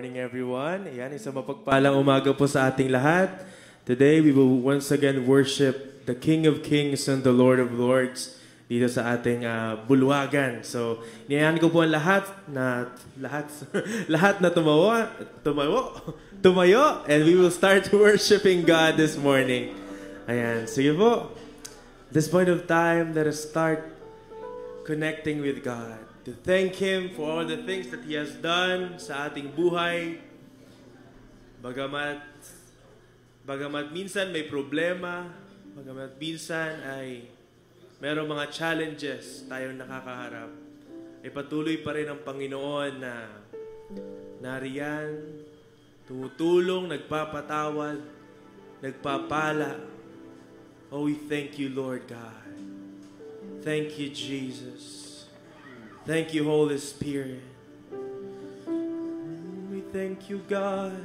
Morning everyone. Ayan, isang mapagpalang umaga po sa ating lahat. Today we will once again worship the King of Kings and the Lord of Lords dito sa ating bulwagan. So, niyayan ko po ang lahat na tumayo, and we will start worshiping God this morning. Ayan, sige po. At this point of time, let us start connecting with God. To thank Him for all the things that He has done sa ating buhay. Bagamat minsan may problema, bagamat minsan ay mayroong mga challenges tayong nakakaharap, ay patuloy pa rin ang Panginoon na nariyan, tumutulong, nagpapatawad, nagpapala. Oh, we thank you, Lord God. Thank you, Jesus. Thank you, Holy Spirit. We thank you, God.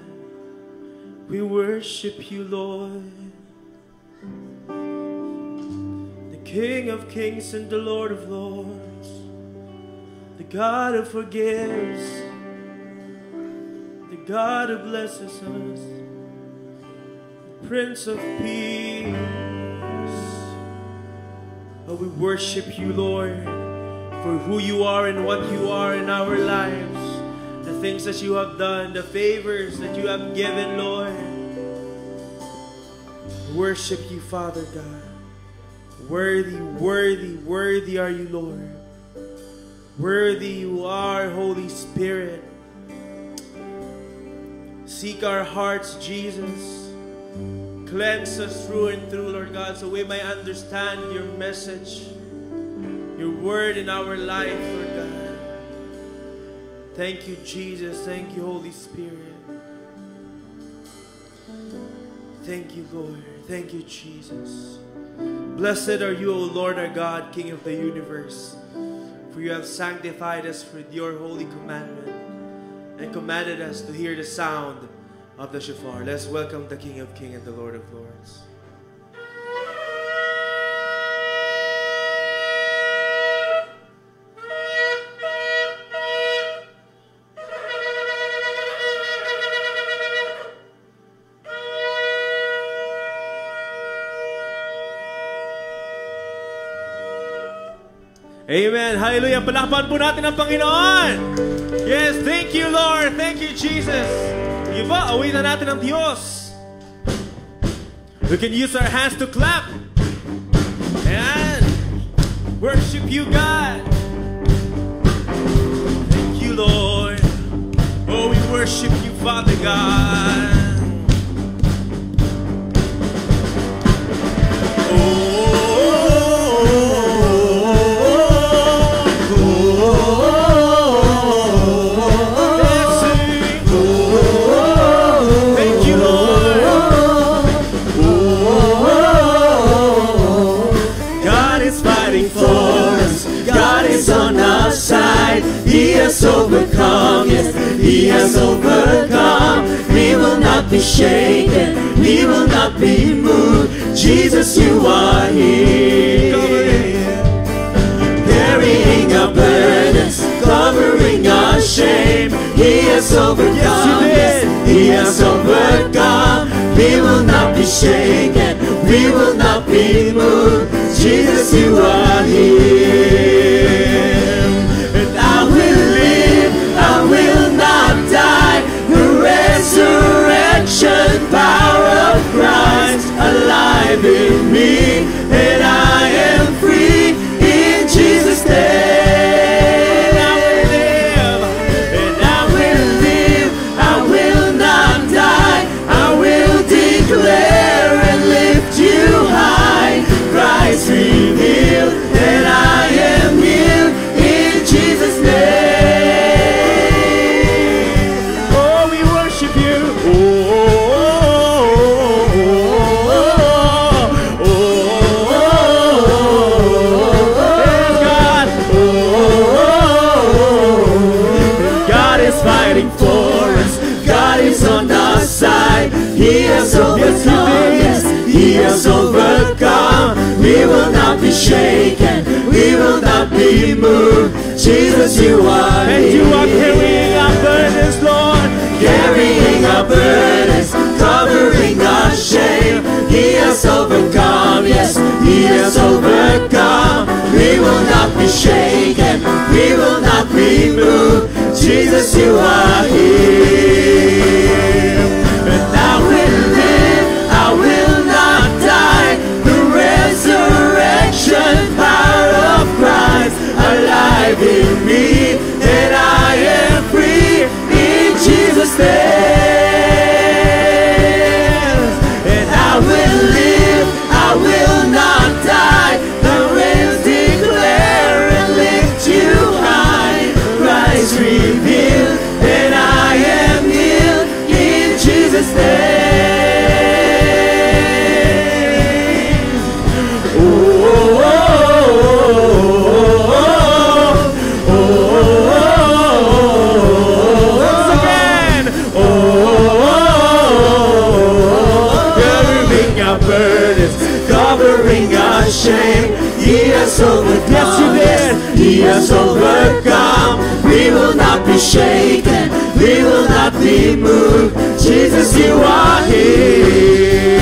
We worship you, Lord. The King of Kings and the Lord of Lords. The God who forgives. The God who blesses us. The Prince of Peace. Oh, we worship you, Lord, for who you are and what you are in our lives, the things that you have done, the favors that you have given, Lord. Worship you, Father God. Worthy, worthy, worthy are you, Lord. Worthy you are, Holy Spirit. Seek our hearts, Jesus. Cleanse us through and through, Lord God, so we may understand your message, your word in our life, Lord God. Thank you, Jesus. Thank you, Holy Spirit. Thank you, Lord. Thank you, Jesus. Blessed are you, O Lord our God, King of the universe, for you have sanctified us with your holy commandment and commanded us to hear the sound of the shofar. Let's welcome the King of Kings and the Lord of Lords. Amen. Hallelujah. Palakpakan po natin ang Panginoon. Yes, thank you, Lord. Thank you, Jesus. Iba, awitan natin ang Diyos. We can use our hands to clap and worship you, God. Thank you, Lord. Oh, we worship you, Father God. He has overcome, yes, He has overcome. We will not be shaken, we will not be moved. Jesus, you are here, carrying our burdens, covering our shame. He has overcome, yes, He has overcome. We will not be shaken, we will not be moved. Jesus, you are here. I will not die. The resurrection power of Christ alive in me, and I am free in Jesus' name. I will live, and I will live. I will not die. I will declare and lift you high. Christ revealed, and I am healed in Jesus' name. He has overcome, yes, He has overcome. We will not be shaken, we will not be moved. Jesus, you are here. And you are carrying our burdens, Lord. burdens, covering our shame. He has overcome, yes, He has overcome. We will not be shaken, we will not be moved. Jesus, you are here. And I will live, I will not die. The resurrection power of Christ alive in me, and I am free in Jesus' name. And I will live, I will not die. The winds declare and lift you high. Christ revealed, and I am healed in Jesus' name. Oh, oh, oh, oh, oh, oh, once again. Oh, covering our burdens, covering our shame. He has overcome. Yes, you did. He has overcome. We will not be shaken, we will not be moved. Jesus, you are here.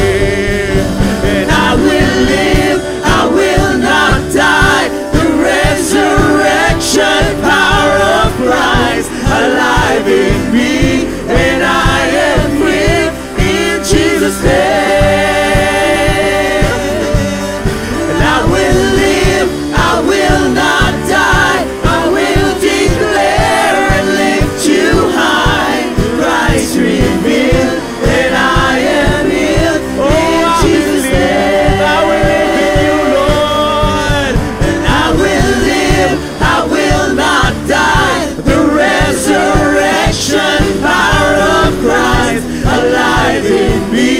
And I will live, I will not die. The resurrection power of Christ alive in me, and I am free in Jesus' name. And I will live, I will not die. I will declare and lift you high. Christ revealed, and I am healed in Jesus' name. I will live in you, Lord. And I will live, I will not die. The resurrection power of Christ alive in me,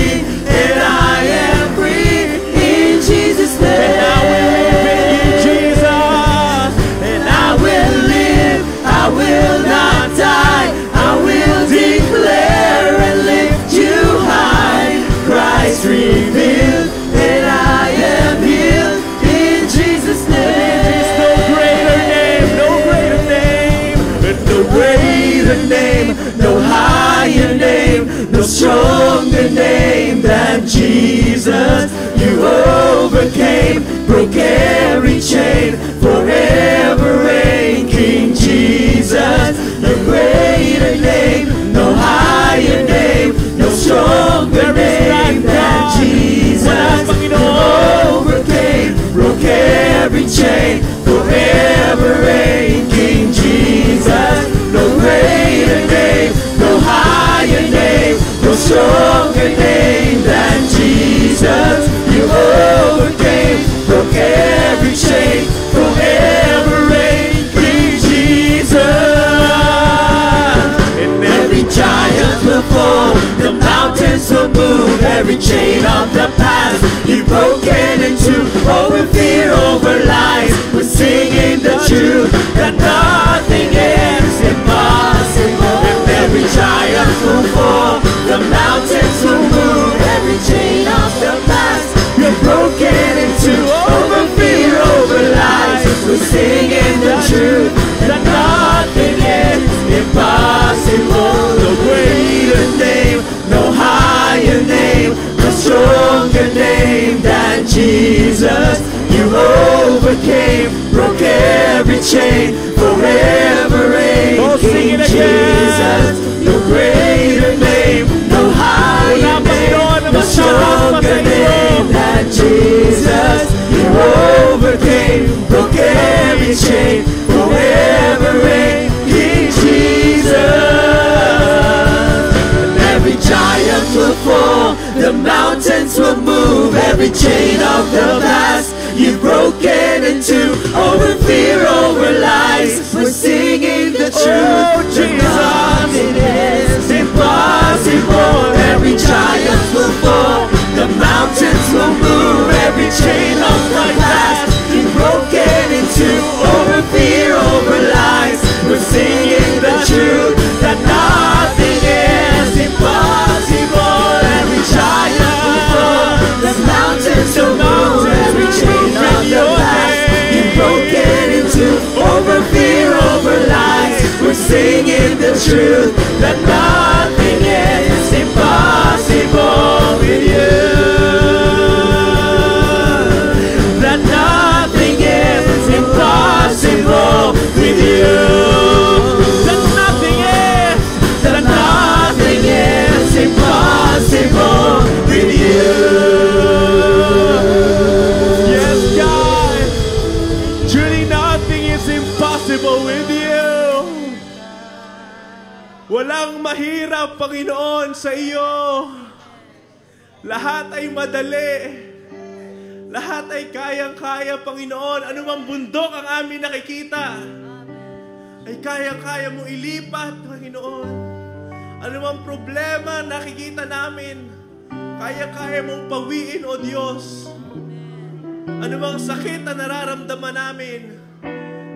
and I am free in Jesus' name. And I will live in you, Jesus. And I will live, I will not die. I will declare and lift you high. Christ revealed, and I am healed in Jesus' name. There's no greater name, no greater name, no greater name, no higher name, no stronger name than Jesus. You overcame, broke every chain, forever reign, King Jesus. No greater name, no higher name, no stronger name than Jesus. You overcame, broke every chain, forever reign, King Jesus. No greater name, no higher name, no stronger name than Jesus. You overcame, broke every chain, forever reign, King Jesus. And every giant will fall, the mountains will move, every chain of the past you've broken into. Over fear, over lies, we're singing the truth that nothing is impossible. And every giant will fall, the mountains will move, every chain of the past you're broken into. Over fear, over lies, we're singing the truth that nothing is impossible. No greater name, no higher name, no stronger name than Jesus. You overcame, broke every chain, forever reign, King Jesus. No greater name, no higher name, no stronger name than Jesus. You overcame, broke every chain, forever reign, King Jesus. And every giant will fall, the mountains will move, every chain of the past you've broken into. Over fear, over lies, we're singing the truth. Nothing is impossible. Every giant will fall, the mountains will move, every chain of the past you've broken into. Over fear, over lies, we're singing the truth that nothing is impossible. Every giant will fall, the mountains will move, every chain of the past you've broken into. Over fear, over lies, we're singing the truth that nothing is impossible. sa iyo. Lahat ay madali. Lahat ay kayang-kaya, Panginoon. Anumang bundok ang amin nakikita, ay kayang-kaya mo ilipat, Panginoon. Anumang problema nakikita namin, kaya-kaya mong pawiin, O Diyos. Anumang sakit na nararamdaman namin,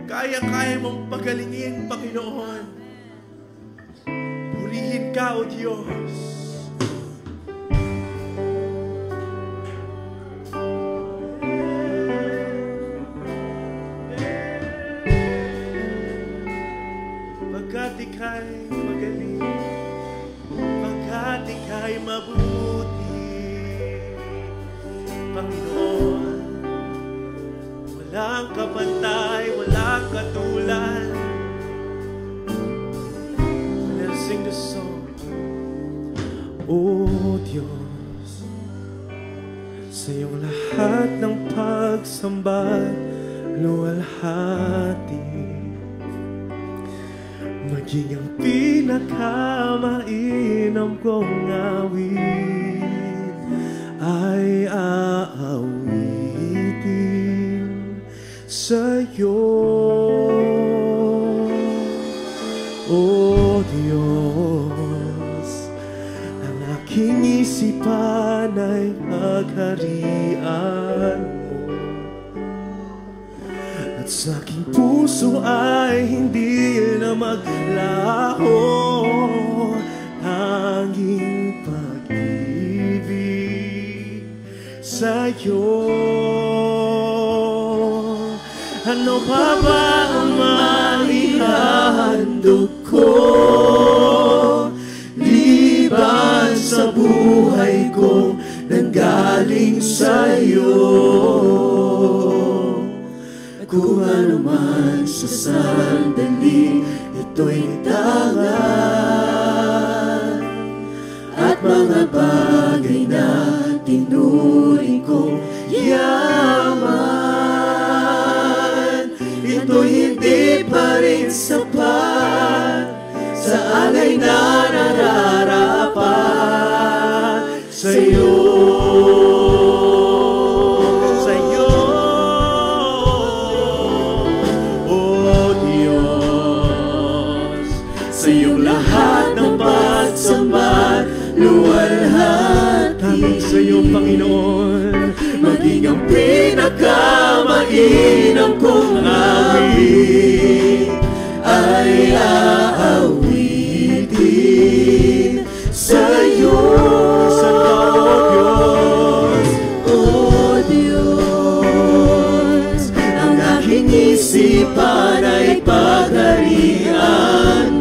kaya-kaya mong pagalingin, Panginoon. Purihin ka, O Diyos. Pagkat ika'y magaling, pagkat ika'y mabuti, Panginoon. Walang kapantay, walang katulad. Let's sing the song. O Diyos, sa iyong lahat ng pagsamba, luwalhati, maging ang pinakamainam kong awit ay aawitin sa'yo, O Diyos. Ang aking isipan ay pagharian mo, at sa aking puso ay hindi na maglaho, tanging pag-ibig sa'yo. Ano pa ba ang maihahandog ko, liban sa buhay ko nanggaling sa'yo? Kung ano man sa sandali, ito'y tangan, at mga bagay na tinuring kong yaman, ito'y hindi pa rin sapat sa alay na nararapat sa'yo. Luwalhati sa'yo, Panginoon, maging ang pinakamainam kong awit ay aawitin sa'yo. O Diyos, ang aking isipan ay pagharian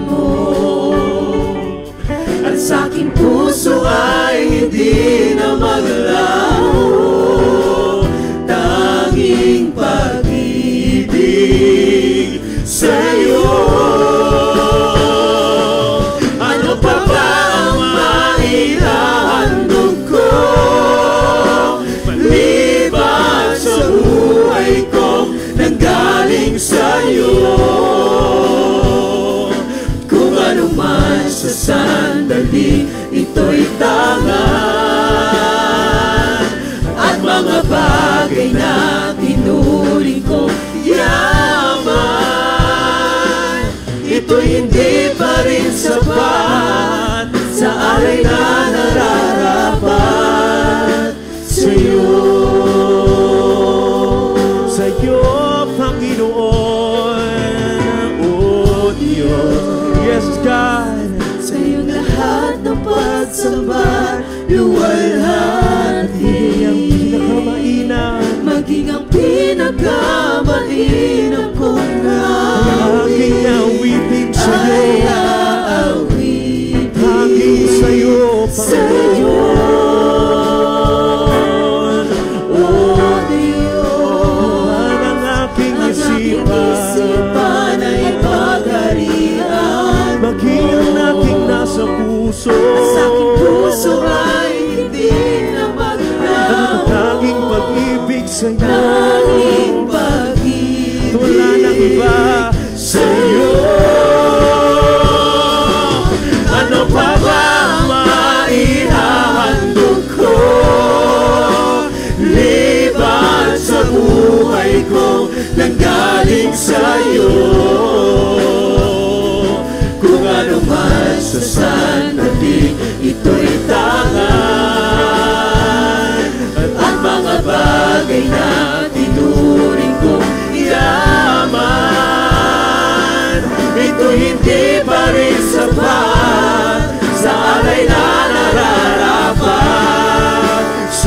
mo, at sa aking puso ay hindi na maglaho, tanging pag-ibig sa'yo. Ano pa ba ang maihahandog ko, maliban sa buhay ko nanggaling sa'yo? Kung ano man sa sandali, ito'y tangan, at mga bagay na tinuring ko yaman, ito'y hindi pa rin sapat sa alay na nararapat sa'yo. Sa'yo, Panginoon, O Diyos. Yes, God. Sa iyong lahat ng pagsamba, luwalhati, maging ang pinakamainam kong awit ay aawitin sa'yo, Panginoon. O Diyos, ang aking isipan ay pagharian mo, maging ang aking nasa puso, at sa aking puso ay hindi na maglaho, tanging pag-ibig sa'yo, tanging pag-ibig, wala nang iba sa'yo. Ano pa ba ang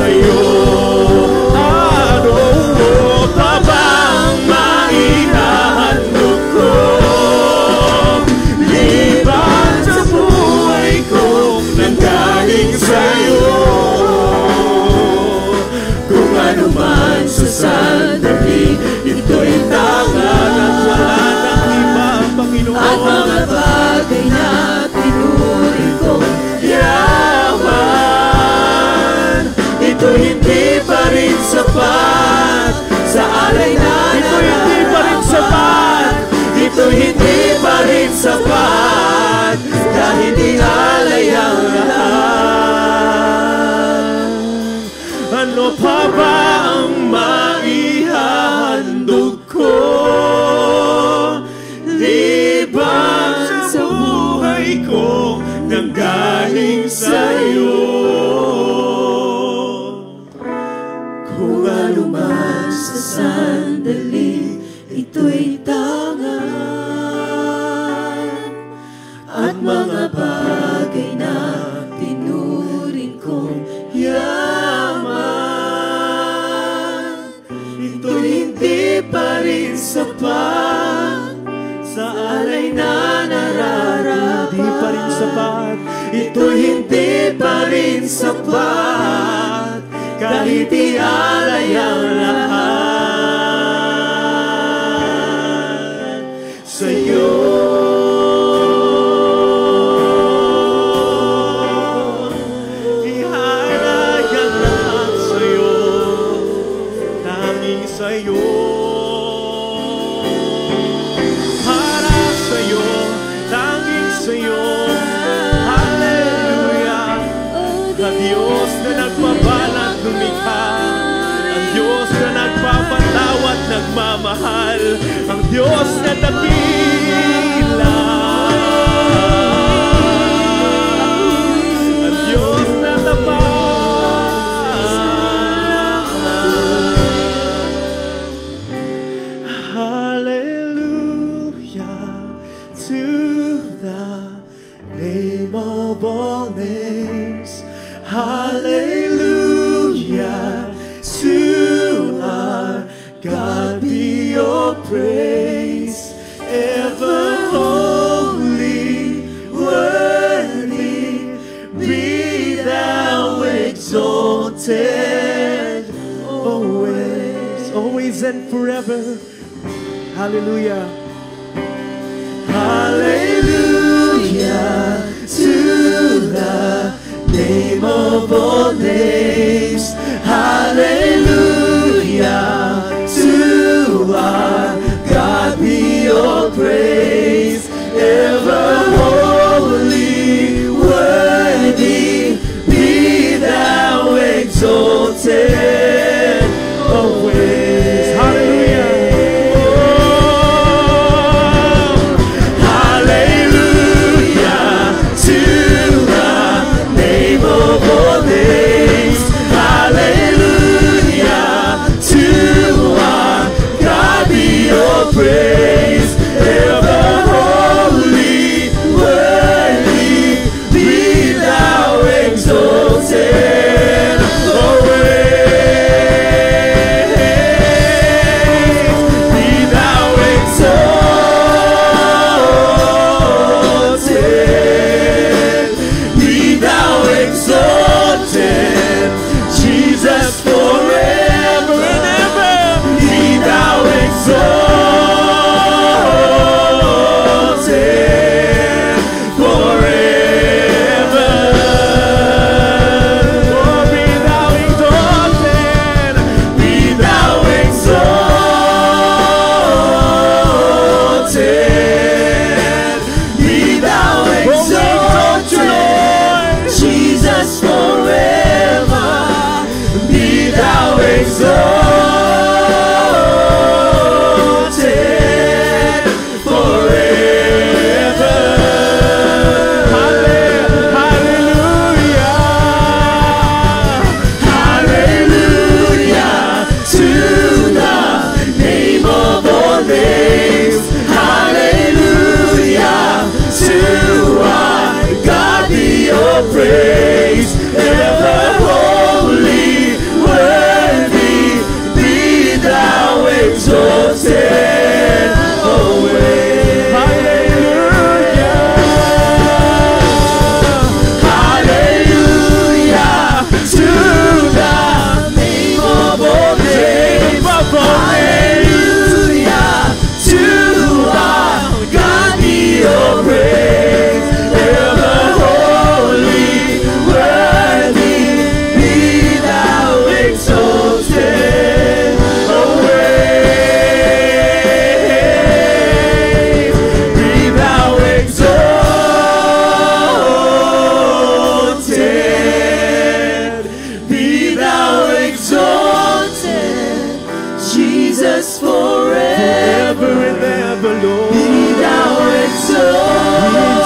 sa'yo. Ano pa bang maihahandog ko? Liban sa buhay kong nanggaling sa'yo. Kung ano man sa sandali, ito'y tangan at wala nang iba, Panginoon. At mga bagay na tinuri kong yaman, ito hindi pa rin sapat sa alay na naman. Ito hindi pa rin sapat dahil di alay ang lahat. Ano pa ba ang maihahandog ko? Liban sa buhay ko nanggaling sa'yo. Kung ano man sa sandali, ito'y tangan at mga bagay na tinuring kong yaman, ito'y hindi pa rin sapat sa alay na nararapat. Hindi pa rin sapat. Ito'y hindi pa rin sapat kahit ialay ang lahat sa'yo. Ialay ang lahat sa'yo, tanging sa'yo. Para sa'yo, tanging sa'yo. Hallelujah. Ang Diyos na nagbabalat lumikha, ang Diyos na nagpapatawad, nagmamahal, ang Diyos na dakila, ang Diyos na tapat. Hallelujah to the name of all names. Hallelujah to our God, be your praise. Ever holy, worthy, be thou exalted, always, always and forever. Hallelujah. Hallelujah to the name of all names. Hallelujah to our God, be your praise. Ever holy, worthy, be thou exalted, always. Hallelujah. Praise, ever holy, worthy, be thou exalted, always, be thou exalted, be thou exalted, Jesus forever and ever, be thou exalted. Praise, ever holy,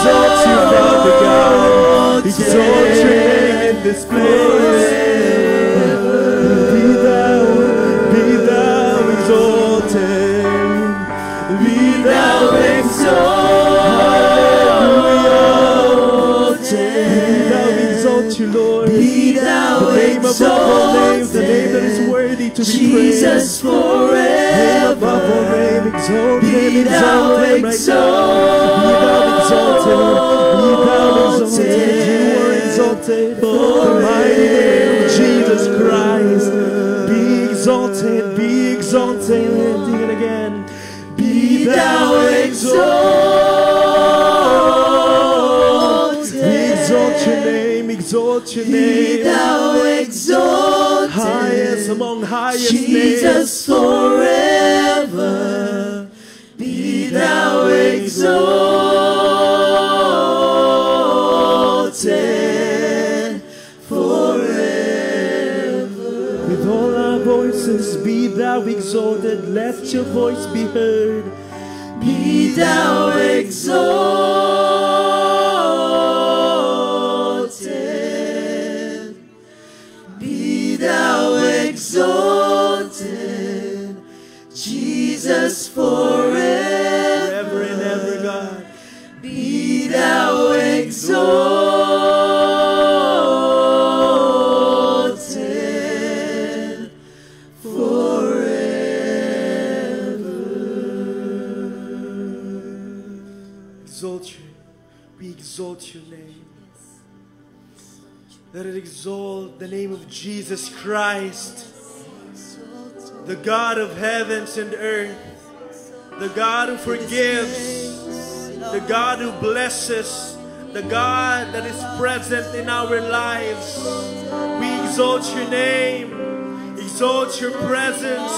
exalt you, Father God. Exalt your name in this place. Be thou exalted. Be thou exalted. You, Lord. Be thou the name above all names, the name that is worthy to be Jesus praised. Name above all name, exalt him, exalt him right now. Be thou exalted, be thou exalted. You are exalted. The mighty name of Jesus Christ. Be exalted, be exalted. Sing it again. Be thou exalted. We exalt your name, exalt your name. Be thou exalted, highest among highest Jesus names. forever. Be thou exalted forever. With all our voices, be thou exalted. Let your voice be heard. Be thou exalted. Be thou exalted, Jesus forever. Forever and ever, God. Be thou exalted Exalt you. We exalt your name. Let it exalt the name of Jesus Christ, the God of heavens and earth, the God who forgives, the God who blesses, the God that is present in our lives. We exalt your name, exalt your presence.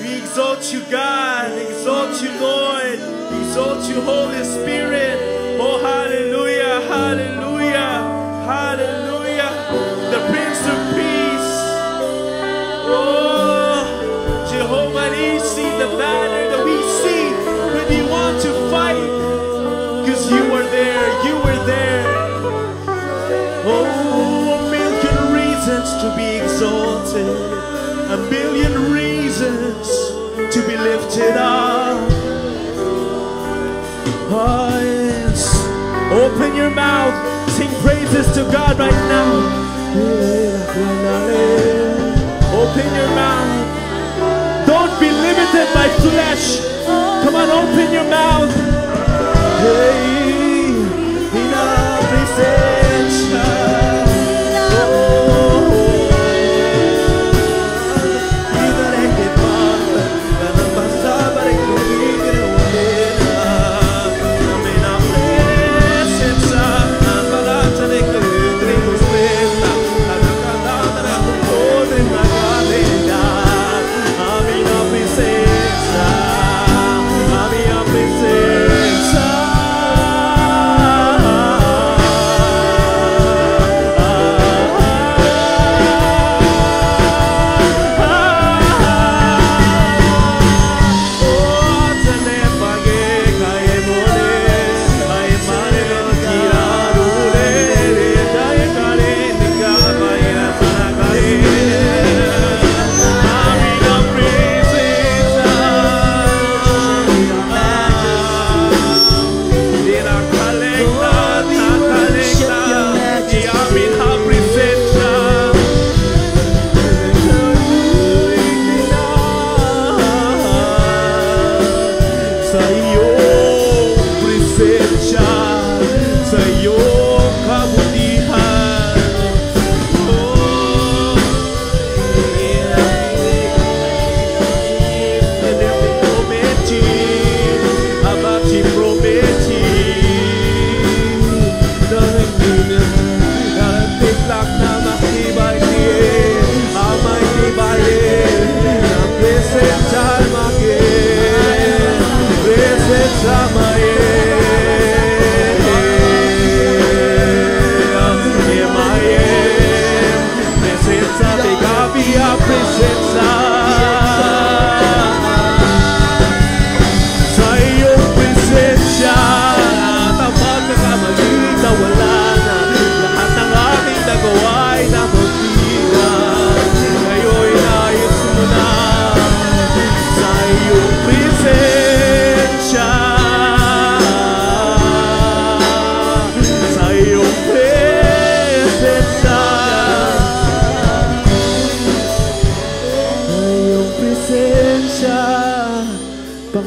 We exalt you, God, exalt you, Lord, exalt you, Holy Spirit. Oh, hallelujah, hallelujah, hallelujah. The Prince of Peace. Oh, Jehovah Nissi, the banner that we see when we want to fight. Because you were there, you were there. Oh, a million reasons to be exalted, a million reasons to be lifted up. Oh, yes. Open your mouth, sing praises to God right now. Open your mouth. Don't be limited by flesh. Come on, open your mouth. Hey, in our presenza.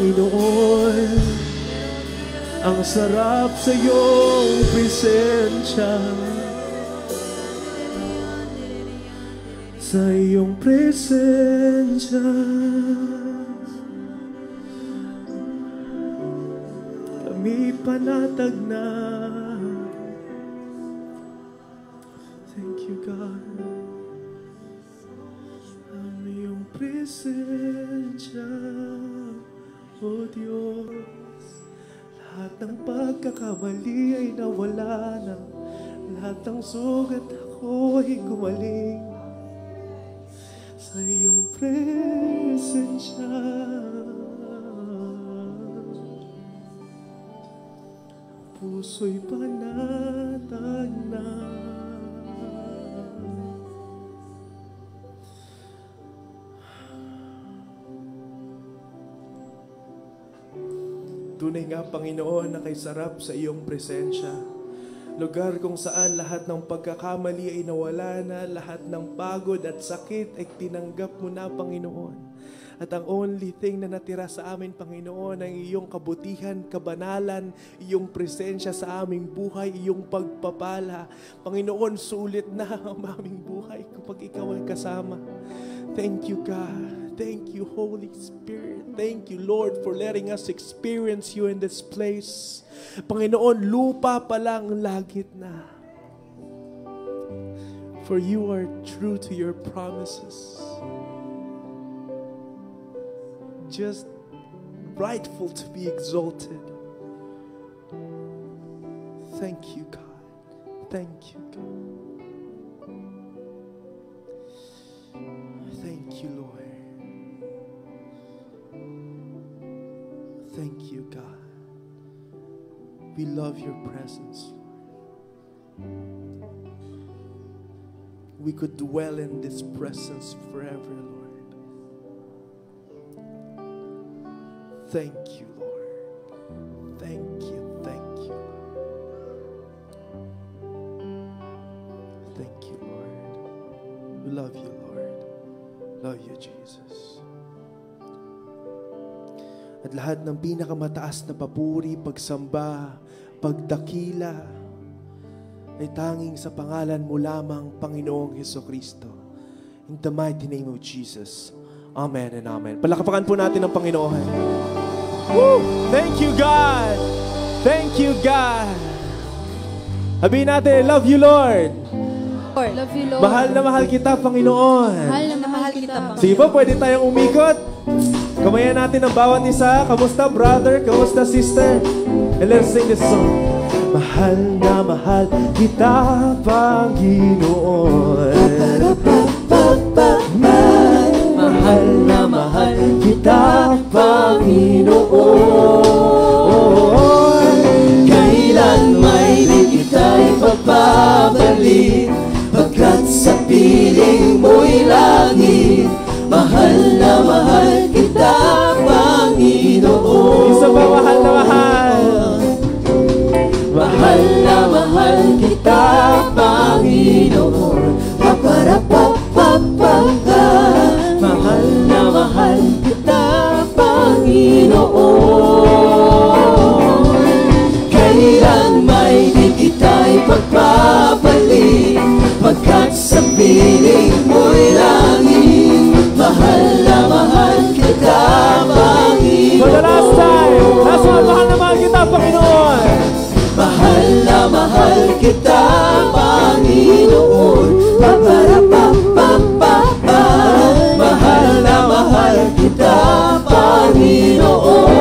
Panginoon. Ang sarap sa iyong presensya. Sa iyong presensya. Kami panatag na. Thank you, God. Ang iyong presensya, O Diyos. Lahat ng pagkakamali ay nawala na. Lahat ng sugat ako ay gumaling. Sa iyong presensya. Puso'y panatag na. Tunay nga, Panginoon, na kay sarap sa iyong presensya. Lugar kung saan lahat ng pagkakamali ay nawala na, lahat ng pagod at sakit ay tinanggap mo na, Panginoon. At ang only thing na natira sa amin, Panginoon, ang iyong kabutihan, kabanalan, iyong presensya sa aming buhay, iyong pagpapala. Panginoon, sulit na ang aming buhay kapag ikaw ay kasama. Thank you, God. Thank you, Holy Spirit. Thank you, Lord, for letting us experience you in this place. Panginoon, lupa pa lang, langit na. For you are true to your promises. Just rightful to be exalted. Thank you, God. Thank you, God. Thank you, Lord. Thank you, God. We love your presence, Lord. We could dwell in this presence forever, Lord. Thank you, Lord. Thank you, thank you. Thank you, Lord. We love you, Lord. Love you, Jesus. At lahat ng pinakamataas na papuri, pagsamba, pagdakila, ay tanging sa pangalan mo lamang, Panginoong Hesukristo. In the mighty name of Jesus. Amen and amen. Palakpakan po natin ang Panginoon. Woo! Thank you, God! Thank you, God! Sabihin natin, love you, Lord! Love you, Lord. Mahal na mahal kita, Panginoon. Mahal na mahal kita, Panginoon. Sige po, pwede tayong umikot. Kamayan natin ang bawat isa. Kamusta, brother? Kamusta, sister? And let's sing this song. Mahal na mahal kita, Panginoon. Mahal na mahal kita, Panginoon. Kailan may di kita'y pagbabalik, pagkat sa piling mo'y langit. Mahal na mahal kita, Panginoon. Isa pa, mahal na mahal. Mahal na mahal kita, Panginoon. Paparapapapaka. Mahal na mahal kita, Panginoon. Kailan may di kita'y pagpapalik, pagkat sa piling mo'y langit. Mahal na mahal kita, Panginoon. For the last time, last one, mahal na mahal kita, Panginoon. Mahal na mahal kita, Panginoon. Paparapapapapa. Mahal na mahal kita, Panginoon.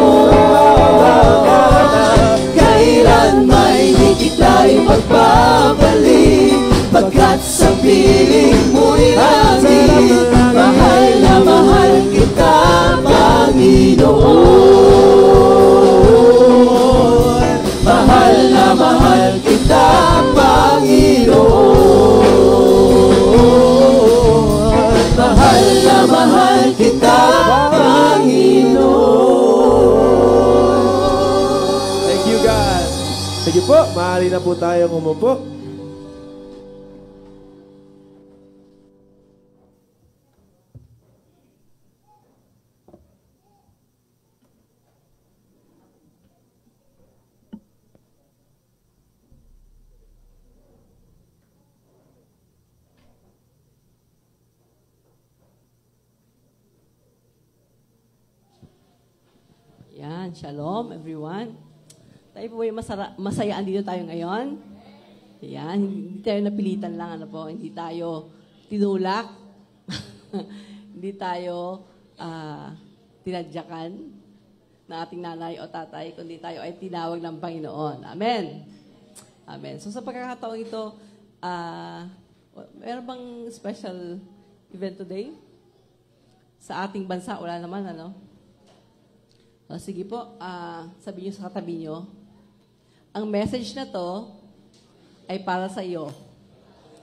Kailan may di kita'y magbabalik, pagkat sa piling mo'y langit. Mahal na mahal kita, Panginoon. Mahal na mahal kita, Panginoon. Mahal na mahal kita, Panginoon. Thank you, God. Sige po, maaari na po tayong umupo. Ayan, shalom everyone. Tayo po ay masayaan dito tayo ngayon. Ayan, hindi tayo napilitan lang, ano po, hindi tayo tinulak, hindi tayo tinadyakan na ating nanay o tatay, kundi tayo ay tinawag ng Panginoon. Amen. Amen. So sa pagkakataong ito, meron bang special event today? Sa ating bansa, wala naman, ano? Sige po, sabihin niyo sa katabi niyo, ang message na to ay para sa iyo.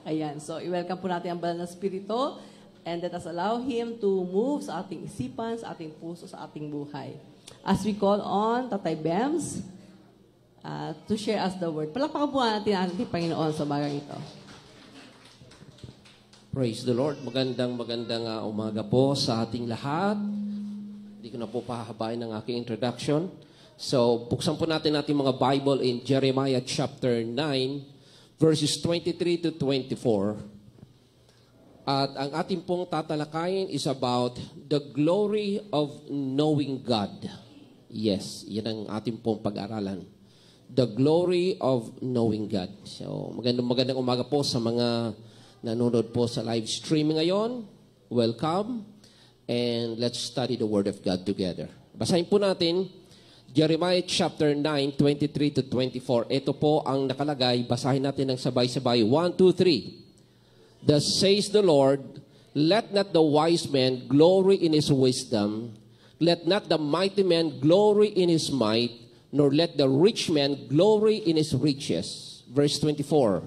Ayan, so i-welcome po natin ang banal na Espiritu and let us allow Him to move sa ating isipan, sa ating puso, sa ating buhay. As we call on Tatay Bems to share us the word. Palakpakan po natin ang ating Panginoon sa bagay ito. Praise the Lord. Magandang umaga po sa ating lahat. Hindi ko na po pahabain ang aking introduction. So, buksan po natin ating mga Bible in Jeremiah chapter 9, verses 23 to 24. At ang ating pong tatalakayin is about the glory of knowing God. Yes, yan ang ating pong pag-aralan. The glory of knowing God. So, magandang umaga po sa mga nanonood po sa live streaming ngayon. Welcome. And let's study the Word of God together. Basahin po natin Jeremiah chapter 9, 23 to 24. Ito po ang nakalagay. Basahin natin ng sabay-sabay. 1, 2, 3. Thus says the Lord, let not the wise man glory in his wisdom, let not the mighty man glory in his might, nor let the rich man glory in his riches. Verse 24.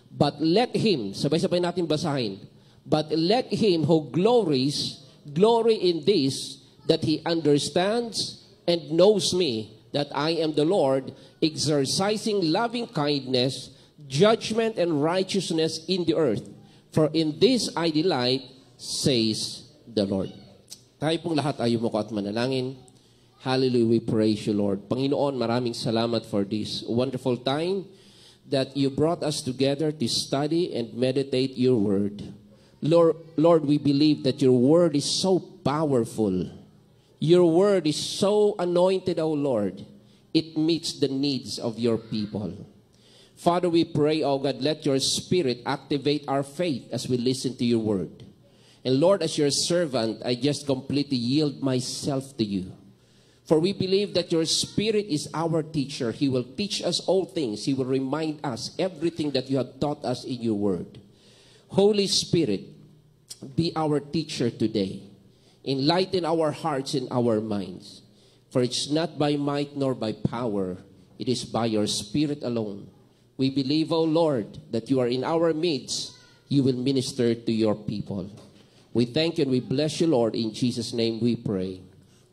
But let him, sabay-sabay natin basahin, but let him who glories, glory in this, that he understands and knows me, that I am the Lord, exercising loving kindness, judgment, and righteousness in the earth. For in this I delight, says the Lord. Tayo pong lahat ay yumuko at manalangin. Hallelujah, we praise you, Lord. Panginoon, maraming salamat for this wonderful time that you brought us together to study and meditate your word. Lord, we believe that your word is so powerful. Your word is so anointed, O Lord. It meets the needs of your people. Father, we pray, O God, let your Spirit activate our faith as we listen to your word. And Lord, as your servant, I just completely yield myself to you. For we believe that your Spirit is our teacher. He will teach us all things. He will remind us everything that you have taught us in your word. Holy Spirit, be our teacher today. Enlighten our hearts and our minds. For it's not by might nor by power. It is by your Spirit alone. We believe, O Lord, that you are in our midst. You will minister to your people. We thank you and we bless you, Lord. In Jesus' name we pray.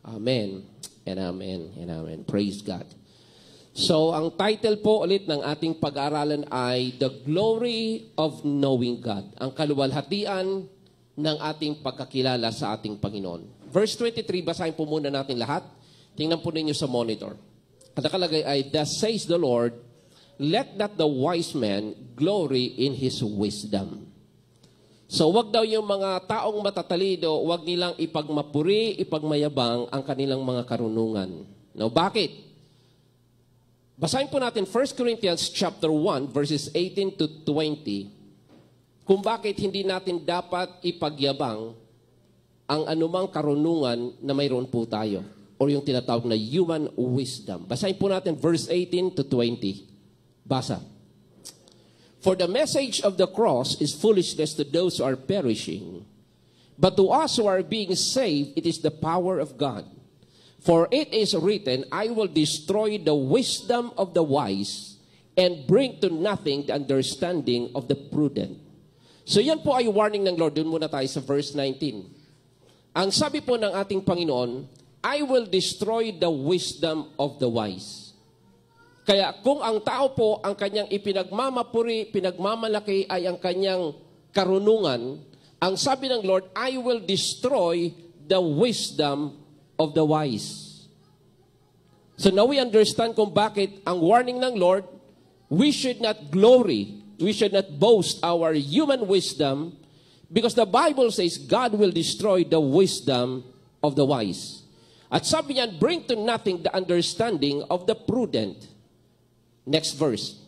Amen and amen and amen. Praise God. So, ang title po ulit ng ating pag-aaralan ay The Glory of Knowing God. Ang kaluwalhatian ng ating pagkakilala sa ating Panginoon. Verse 23, basahin po muna natin lahat. Tingnan po ninyo sa monitor. At nakalagay ay, thus says the Lord, let not the wise man glory in his wisdom. So, wag daw yung mga taong matatalido, wag nilang ipagmapuri, ipagmayabang ang kanilang mga karunungan. No, bakit? Basahin po natin 1 Corinthians chapter 1, verses 18 to 20. Kung bakit hindi natin dapat ipagyabang ang anumang karunungan na mayroon po tayo. Or yung tinatawag na human wisdom. Basahin po natin verse 18 to 20. Basa. For the message of the cross is foolishness to those who are perishing. But to us who are being saved, it is the power of God. For it is written, I will destroy the wisdom of the wise and bring to nothing the understanding of the prudent. So yan po ay warning ng Lord. Doon muna tayo sa verse 19. Ang sabi po ng ating Panginoon, I will destroy the wisdom of the wise. Kaya kung ang tao po ang kanyang ipinagmamapuri, pinagmamalaki ay ang kanyang karunungan, ang sabi ng Lord, I will destroy the wisdom of the wise. So now we understand kung bakit ang warning ng Lord, we should not glory, we should not boast our human wisdom, because the Bible says God will destroy the wisdom of the wise. At sabi niyan, bring to nothing the understanding of the prudent. Next verse.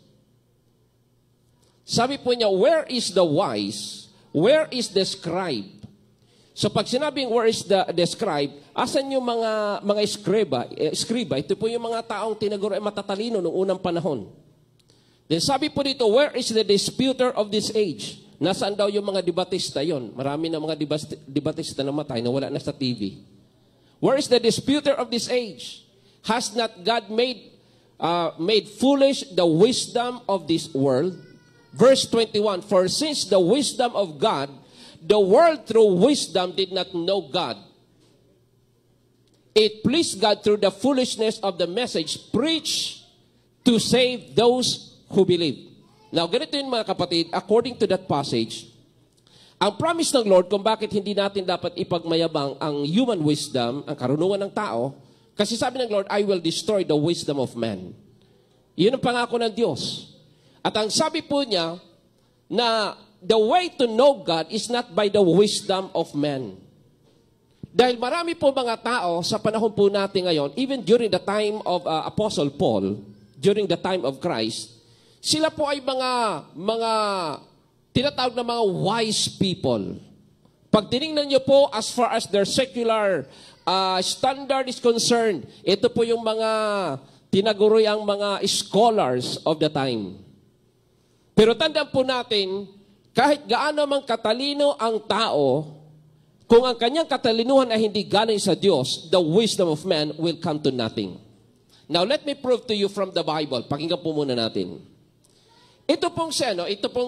Sabi po niya, where is the wise? Where is the scribe? So pag sinabing where is the scribe, asan yung mga scriba? Ito po yung mga taong tinaguro ay matatalino noong unang panahon. Then sabi po dito, where is the disputer of this age? Nasaan daw yung mga debatista yon? Marami na mga debatista na matay na wala na sa TV. Where is the disputer of this age? Has not God made foolish the wisdom of this world? Verse 21, for since the wisdom of God, the world through wisdom did not know God. It pleased God through the foolishness of the message preached to save those who believe. Now, ganito yun mga kapatid, according to that passage, ang promise ng Lord kung bakit hindi natin dapat ipagmayabang ang human wisdom, ang karunungan ng tao, kasi sabi ng Lord, I will destroy the wisdom of man. Yun ang pangako ng Diyos. At ang sabi po niya, na the way to know God is not by the wisdom of man. Dahil marami po mga tao sa panahon po natin ngayon, even during the time of Apostle Paul, during the time of Christ, sila po ay mga tinatawag na mga wise people. Pag tinignan niyo po, as far as their secular standard is concerned, ito po yung mga tinaguri ang mga scholars of the time. Pero tandaan po natin, kahit gaano mang katalino ang tao, kung ang kanyang katalinuhan ay hindi galing sa Diyos, the wisdom of man will come to nothing. Now, let me prove to you from the Bible. Pakinggan po muna natin. Ito pong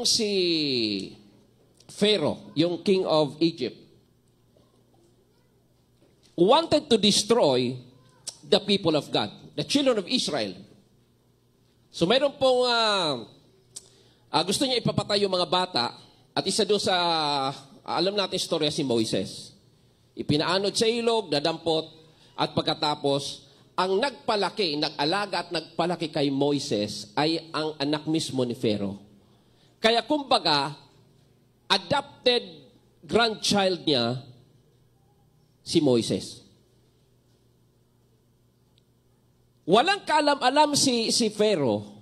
si Pharaoh, yung king of Egypt, wanted to destroy the people of God, the children of Israel. So mayroon pong gusto niya ipapatay yung mga bata, at isa doon sa alam natin istorya si Moises. Ipinaanod sa ilog, nadampot, at pagkatapos ang nag-alaga at nagpalaki kay Moises ay ang anak mismo ni Pharaoh. Kaya kumbaga, adopted grandchild niya si Moises. Walang kaalam-alam si Pharaoh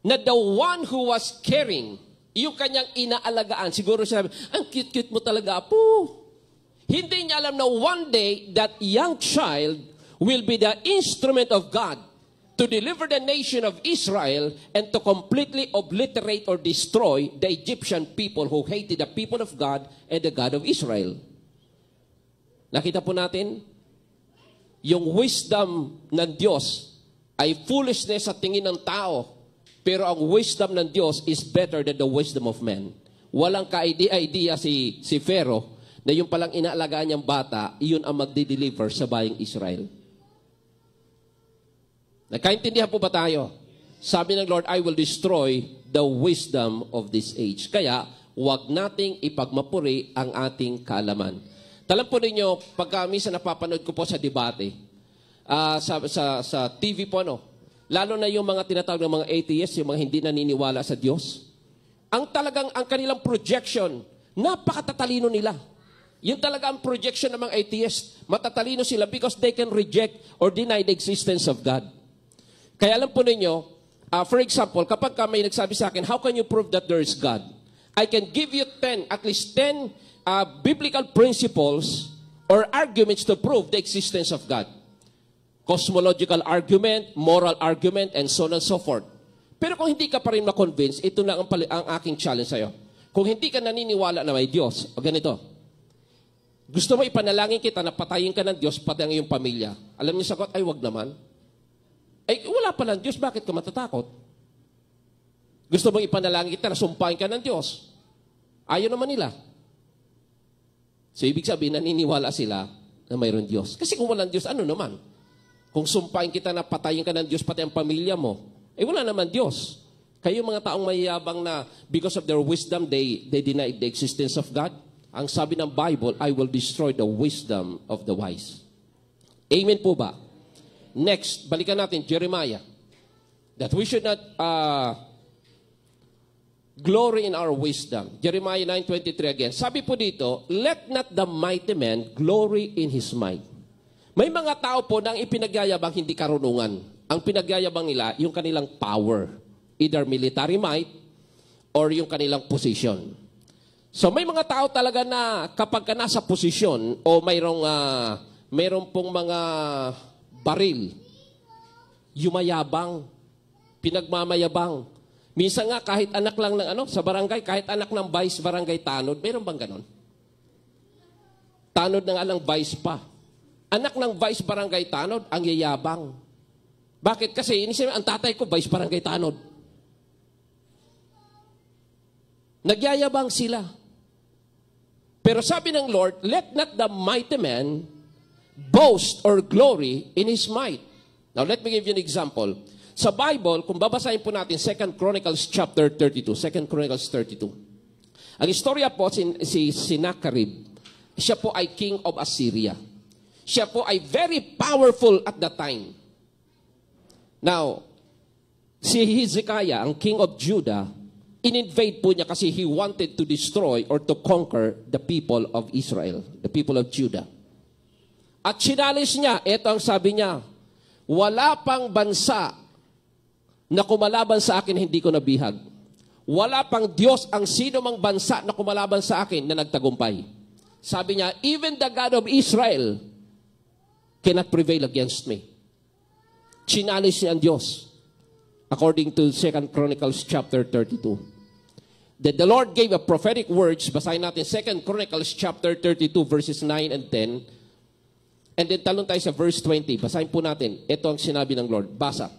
na the one who was caring, yung kanyang inaalagaan, siguro siya, ang cute-cute mo talaga, apo. Hindi niya alam na one day that young child will be the instrument of God to deliver the nation of Israel and to completely obliterate or destroy the Egyptian people who hated the people of God and the God of Israel. Nakita po natin, yung wisdom ng Diyos ay foolishness sa tingin ng tao, pero ang wisdom ng Diyos is better than the wisdom of man. Walang ka-idea si Pharaoh na yung palang inaalagaan niyang bata, iyon ang magdi-deliver sa bayang Israel. Nakaintindihan po ba tayo? Sabi ng Lord, I will destroy the wisdom of this age. Kaya, huwag nating ipagmapuri ang ating kaalaman. Talam po ninyo, pagka minsan napapanood ko po sa debate, sa TV po, lalo na yung mga tinatawag ng mga atheists, yung mga hindi naniniwala sa Diyos, ang kanilang projection, napakatatalino nila. Yun talaga ang projection ng mga atheists. Matatalino sila because they can reject or deny the existence of God. Kaya alam po ninyo, for example, kapag may nagsabi sa akin, how can you prove that there is God? I can give you at least 10 biblical principles or arguments to prove the existence of God. Cosmological argument, moral argument, and so on and so forth. Pero kung hindi ka pa rin ma-convince, ito na ang aking challenge sa'yo. Kung hindi ka naniniwala na may Diyos, o ganito, gusto mo ipanalangin kita na patayin ka ng Diyos, pati ang iyong pamilya. Alam niyo sagot, ay wag naman. Ay wala pa lang Diyos, bakit ka matatakot? Gusto mong ipanalangin kita na sumpahin ka ng Diyos. Ayaw naman nila. So ibig sabihin, naniniwala sila na mayroon Diyos. Kasi kung walang Diyos, ano naman? Kung sumpahin kita na patayin ka ng Diyos pati ang pamilya mo, wala naman Diyos. Kayo mga taong mayayabang na because of their wisdom, they deny the existence of God. Ang sabi ng Bible, I will destroy the wisdom of the wise. Amen po ba? Next, balikan natin, Jeremiah. That we should not glory in our wisdom. Jeremiah 9:23 again. Sabi po dito, let not the mighty man glory in his might, May mga tao po nang ipinagyayabang hindi karunungan. Ang pinagyayabang nila, yung kanilang power. Either military might or yung kanilang position. So may mga tao talaga na kapag ka nasa posisyon o mayroong pong mga baril, yumayabang, pinagmamayabang. Minsan nga kahit anak lang ng sa barangay, kahit anak ng vice barangay tanod, mayroon bang ganon? Tanod ng alang vice pa. Anak ng vice barangay tanod, ang yayabang. Bakit? Kasi inisip, ang tatay ko vice barangay tanod. Nagyayabang sila. Pero sabi ng Lord, let not the mighty man boast or glory in his might. Now, let me give you an example. Sa Bible, kung babasahin po natin 2 Chronicles chapter 32. 2 Chronicles 32. Ang istorya po si Sennacherib, siya po ay king of Assyria. Siya po ay very powerful at that time. Now, si Hezekiah, ang king of Judah, in-invade po niya kasi he wanted to destroy or to conquer the people of Israel, the people of Judah. At challenge niya, ito ang sabi niya, wala pang bansa na kumalaban sa akin hindi ko nabihag. Wala pang Diyos ang sino mang bansa na kumalaban sa akin na nagtagumpay. Sabi niya, even the God of Israel cannot prevail against me. Challenge niya ang Diyos. According to 2 Chronicles chapter 32. That the Lord gave a prophetic words, basahin natin 2 Chronicles chapter 32 verses 9 and 10. And then talon tayo sa verse 20. Basahin po natin. Ito ang sinabi ng Lord. Basa.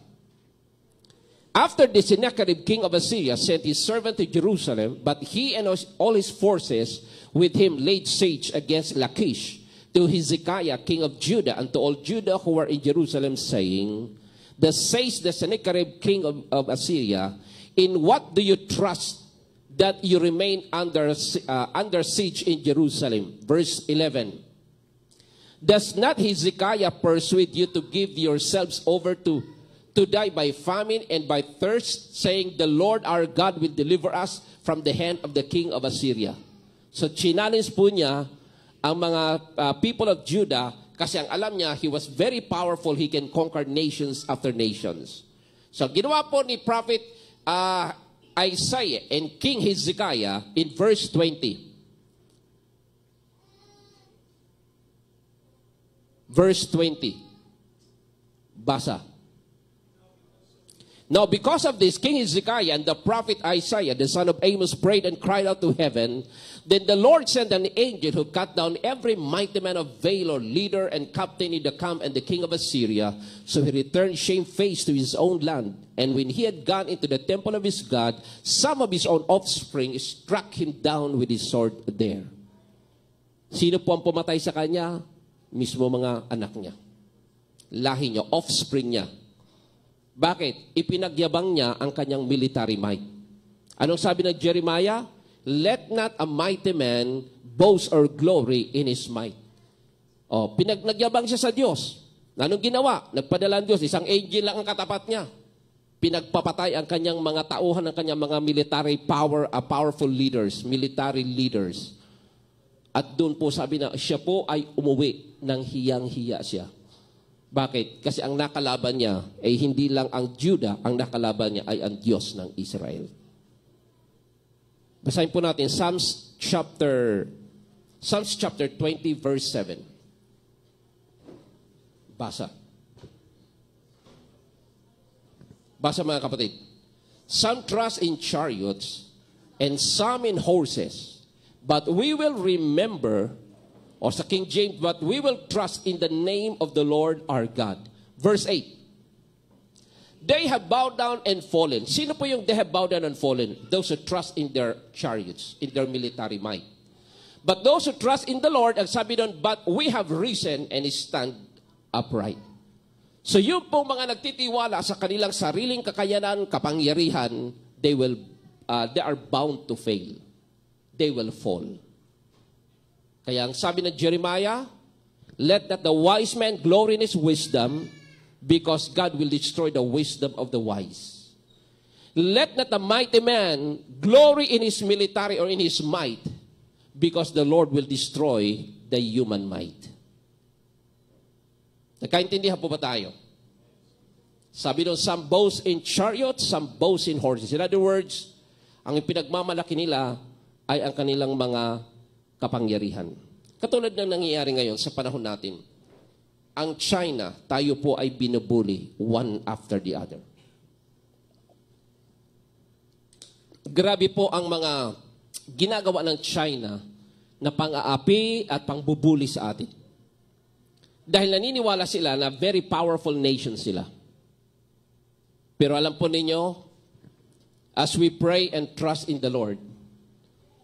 After the Sennacherib king of Assyria sent his servant to Jerusalem, but he and all his forces with him laid siege against Lachish, to Hezekiah king of Judah, and to all Judah who were in Jerusalem, saying, thus says the Sennacherib king of Assyria, in what do you trust that you remain under siege in Jerusalem? Verse 11. Does not Hezekiah persuade you to give yourselves over to die by famine and by thirst, saying, the Lord our God will deliver us from the hand of the king of Assyria? So, challenge po niya ang mga people of Judah kasi ang alam niya, he was very powerful. He can conquer nations after nations. So, ginawa po ni Prophet Isaiah and King Hezekiah in verse 20. Verse 20. Basa. Now, because of this, King Hezekiah and the prophet Isaiah, the son of Amos, prayed and cried out to heaven. Then the Lord sent an angel who cut down every mighty man of valor, leader and captain in the camp, and the king of Assyria. So he returned shamefaced to his own land. And when he had gone into the temple of his God, some of his own offspring struck him down with his sword there. Sino po ang pumatay sa kanya? Mismo mga anak niya. Lahi niya, offspring niya. Bakit? Ipinagyabang niya ang kanyang military might. Anong sabi ng Jeremiah? Let not a mighty man boast or glory in his might. Nagyabang siya sa Diyos. Anong ginawa? Nagpadala ang Diyos. Isang angel lang ang katapat niya. Pinagpapatay ang kanyang mga tauhan, ang kanyang mga military power, powerful leaders, military leaders. At doon po sabi na siya po ay umuwi ng hiyang-hiya siya. Bakit? Kasi ang nakalaban niya ay hindi lang ang Judah, ang nakalaban niya ay ang Diyos ng Israel. Basahin po natin Psalms chapter 20 verse 7. Basa. Basa mga kapatid. Some trust in chariots and some in horses, but we will remember, or sa King James, but we will trust in the name of the Lord our God. Verse 8. They have bowed down and fallen. Sino po yung they have bowed down and fallen? Those who trust in their chariots, in their military might. But those who trust in the Lord, ang sabi doon, but we have risen and stand upright. So yung po mga nagtitiwala sa kanilang sariling kakayanan, kapangyarihan, they are bound to fail. They will fall. Kaya ang sabi ng Jeremiah, let not the wise man glory in his wisdom, because God will destroy the wisdom of the wise. Let not the mighty man glory in his military or in his might, because the Lord will destroy the human might. Nagkaintindihan po ba tayo? Sabi doon, some boast in chariots, some boast in horses. In other words, ang pinagmamalaki nila ay ang kanilang mga kapangyarihan. Katulad ng nangyayari ngayon sa panahon natin, ang China, tayo po ay binubuli one after the other. Grabe po ang mga ginagawa ng China na pang-aapi at pangbubuli sa atin. Dahil naniniwala sila na very powerful nation sila. Pero alam po ninyo, as we pray and trust in the Lord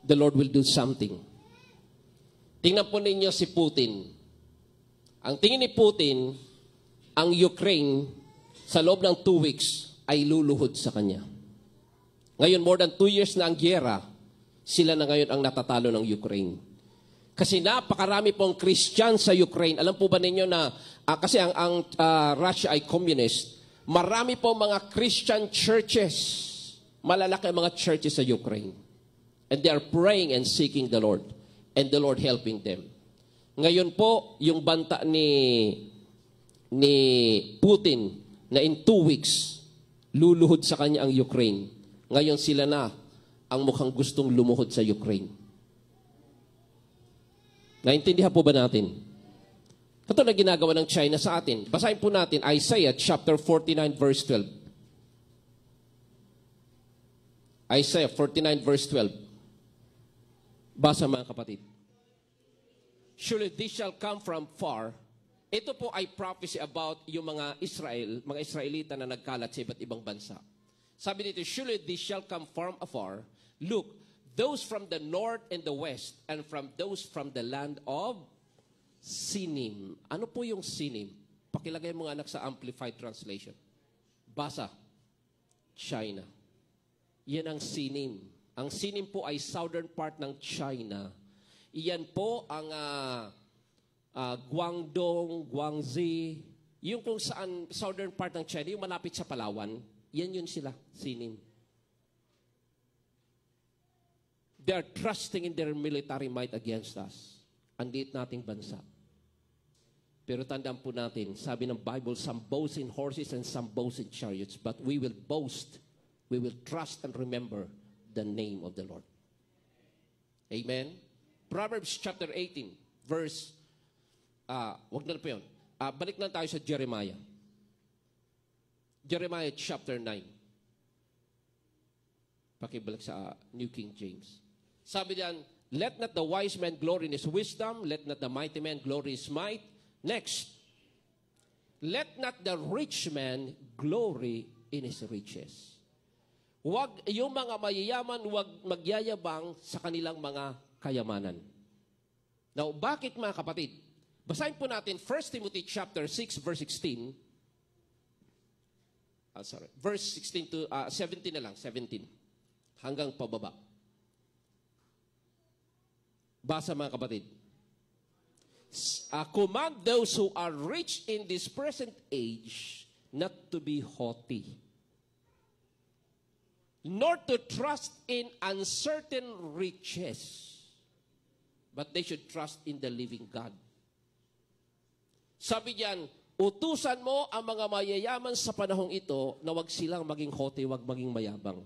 will do something. Tingnan po ninyo si Putin. Ang tingin ni Putin, ang Ukraine, sa loob ng 2 weeks, ay luluhod sa kanya. Ngayon, more than 2 years na ang gyera, sila na ngayon ang natatalo ng Ukraine. Kasi napakarami pong Christian sa Ukraine. Alam po ba ninyo na, kasi ang Russia ay communist, marami po mga Christian churches, malalaki ang mga churches sa Ukraine. And they are praying and seeking the Lord. And the Lord helping them. Ngayon po, yung banta ni Putin na in 2 weeks, luluhod sa kanya ang Ukraine. Ngayon sila na ang mukhang gustong lumuhod sa Ukraine. Naintindihan po ba natin? Ito na ginagawa ng China sa atin. Basahin po natin Isaiah chapter 49 verse 12. Isaiah 49 verse 12. Basa mga kapatid. Surely this shall come from far. Ito po ay prophecy about yung mga Israelita na nagkalat sa iba't ibang bansa. Sabi dito, surely this shall come from afar. Look, those from the north and the west, and from those from the land of Sinim. Ano po yung Sinim? Pakilagay mga anak sa Amplified Translation. Basa. China. Yan ang Sinim. Ang Sinim po ay southern part ng China. Iyan po ang Guangdong, Guangxi, yung kung saan southern part ng China, yung malapit sa Palawan, yan yun sila, Sinim. They are trusting in their military might against us. Ang liit nating bansa. Pero tandaan po natin, sabi ng Bible, some boast in horses and some boast in chariots, but we will boast, we will trust and remember the name of the Lord. Amen? Proverbs chapter 18, verse, wag na po yun. Balik na tayo sa Jeremiah. Jeremiah chapter 9. Pakibalik sa New King James. Sabi diyan, let not the wise man glory in his wisdom, let not the mighty man glory in his might. Next, let not the rich man glory in his riches. Wag yung mga mayayaman, wag magyayabang sa kanilang mga kayamanan. Now, bakit mga kapatid? Basahin po natin 1 Timothy chapter 6 verse 16. Verse 16 to 17 na lang, 17. Hanggang pababa. Basa mga kapatid. Command those who are rich in this present age not to be haughty, nor to trust in uncertain riches, but they should trust in the living God. Sabi diyan, utusan mo ang mga mayayaman sa panahong ito na wag silang maging haughty, wag maging mayabang.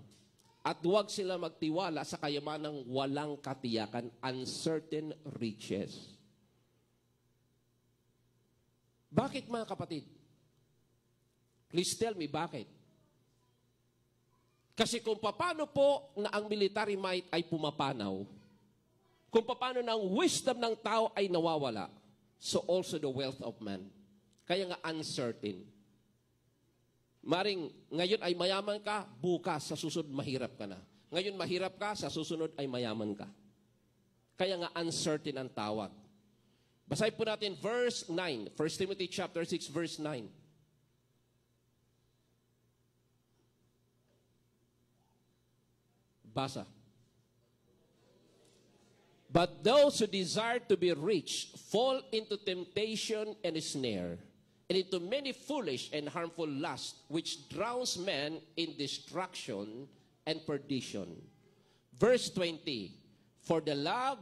At wag sila magtiwala sa kayamanang walang katiyakan, uncertain riches. Bakit mga kapatid? Please tell me, bakit? Kasi kung paano po na ang military might ay pumapanaw, kung paano na ang wisdom ng tao ay nawawala, so also the wealth of man. Kaya nga uncertain. Maring ngayon ay mayaman ka, bukas sa susunod mahirap ka na. Ngayon mahirap ka, sa susunod ay mayaman ka. Kaya nga uncertain ang tawag. Basahin po natin verse 9. 1 Timothy chapter 6 verse 9. Basa. But those who desire to be rich fall into temptation and snare, and into many foolish and harmful lusts, which drowns men in destruction and perdition. Verse 20. For the love,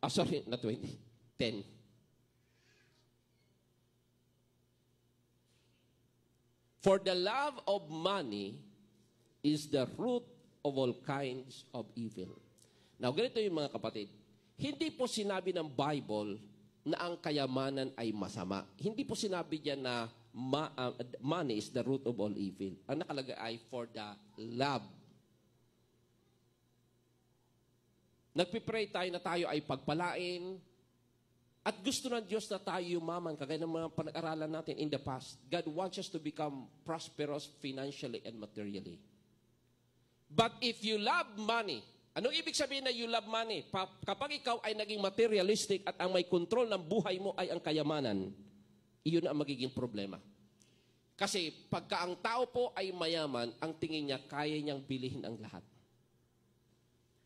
not 20, 10. For the love of money is the root of all kinds of evil. Now, ganito yung mga kapatid. Hindi po sinabi ng Bible na ang kayamanan ay masama. Hindi po sinabi diyan na money is the root of all evil. Ang nakalagay ay for the love. Nagpipray tayo na tayo ay pagpalain at gusto ng Diyos na tayo yumaman kagaya ng mga panag-aralan natin in the past. God wants us to become prosperous financially and materially. But if you love money, anong ibig sabihin na you love money? Kapag ikaw ay naging materialistic at ang may control ng buhay mo ay ang kayamanan, iyon ang magiging problema. Kasi pagka ang tao po ay mayaman, ang tingin niya kaya niyang bilihin ang lahat.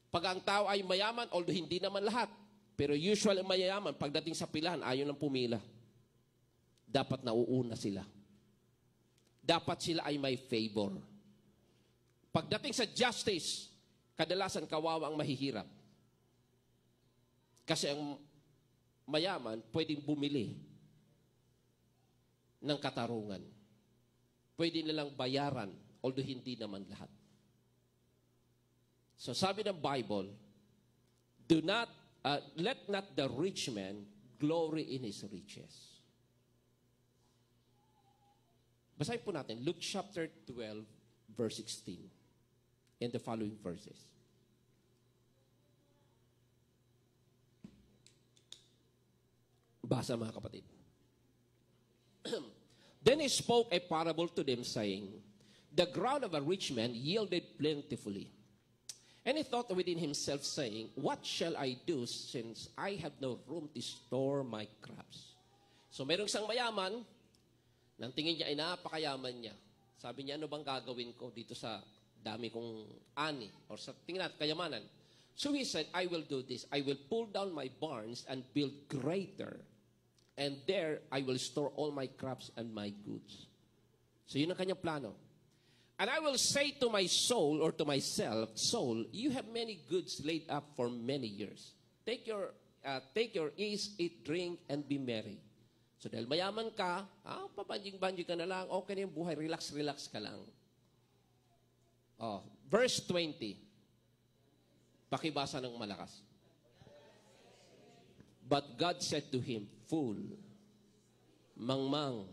Pag ang tao ay mayaman, although hindi naman lahat, pero usually mayaman, pagdating sa pilahan, ayaw nang pumila. Dapat nauuna sila. Dapat sila ay may favor. Pagdating sa justice, kadalasan kawawa ang mahihirap. Kasi ang mayaman, pwedeng bumili ng katarungan. Pwede nilang bayaran, although hindi naman lahat. So sabi ng Bible, let not the rich man glory in his riches. Basahin po natin, Luke chapter 12, verse 16. And the following verses. Basa mga kapatid. Then he spoke a parable to them, saying, the ground of a rich man yielded plentifully. And he thought within himself, saying, what shall I do, since I have no room to store my crops? So mayroong isang mayaman, nang tingin niya ay napakayaman niya. Sabi niya, ano bang gagawin ko dito sa dami kong ani, or sa tingin natin, kayamanan. So he said, I will do this. I will pull down my barns and build greater. And there I will store all my crops and my goods. So yun ang kanyang plano. And I will say to my soul, or to myself, soul, you have many goods laid up for many years. Take your ease, eat, drink, and be merry. So dahil mayaman ka, papanjing-banjing ka na lang, okay na yung buhay, relax ka lang. Verse 20. Pakibasa ng malakas. But God said to him, fool, mangmang,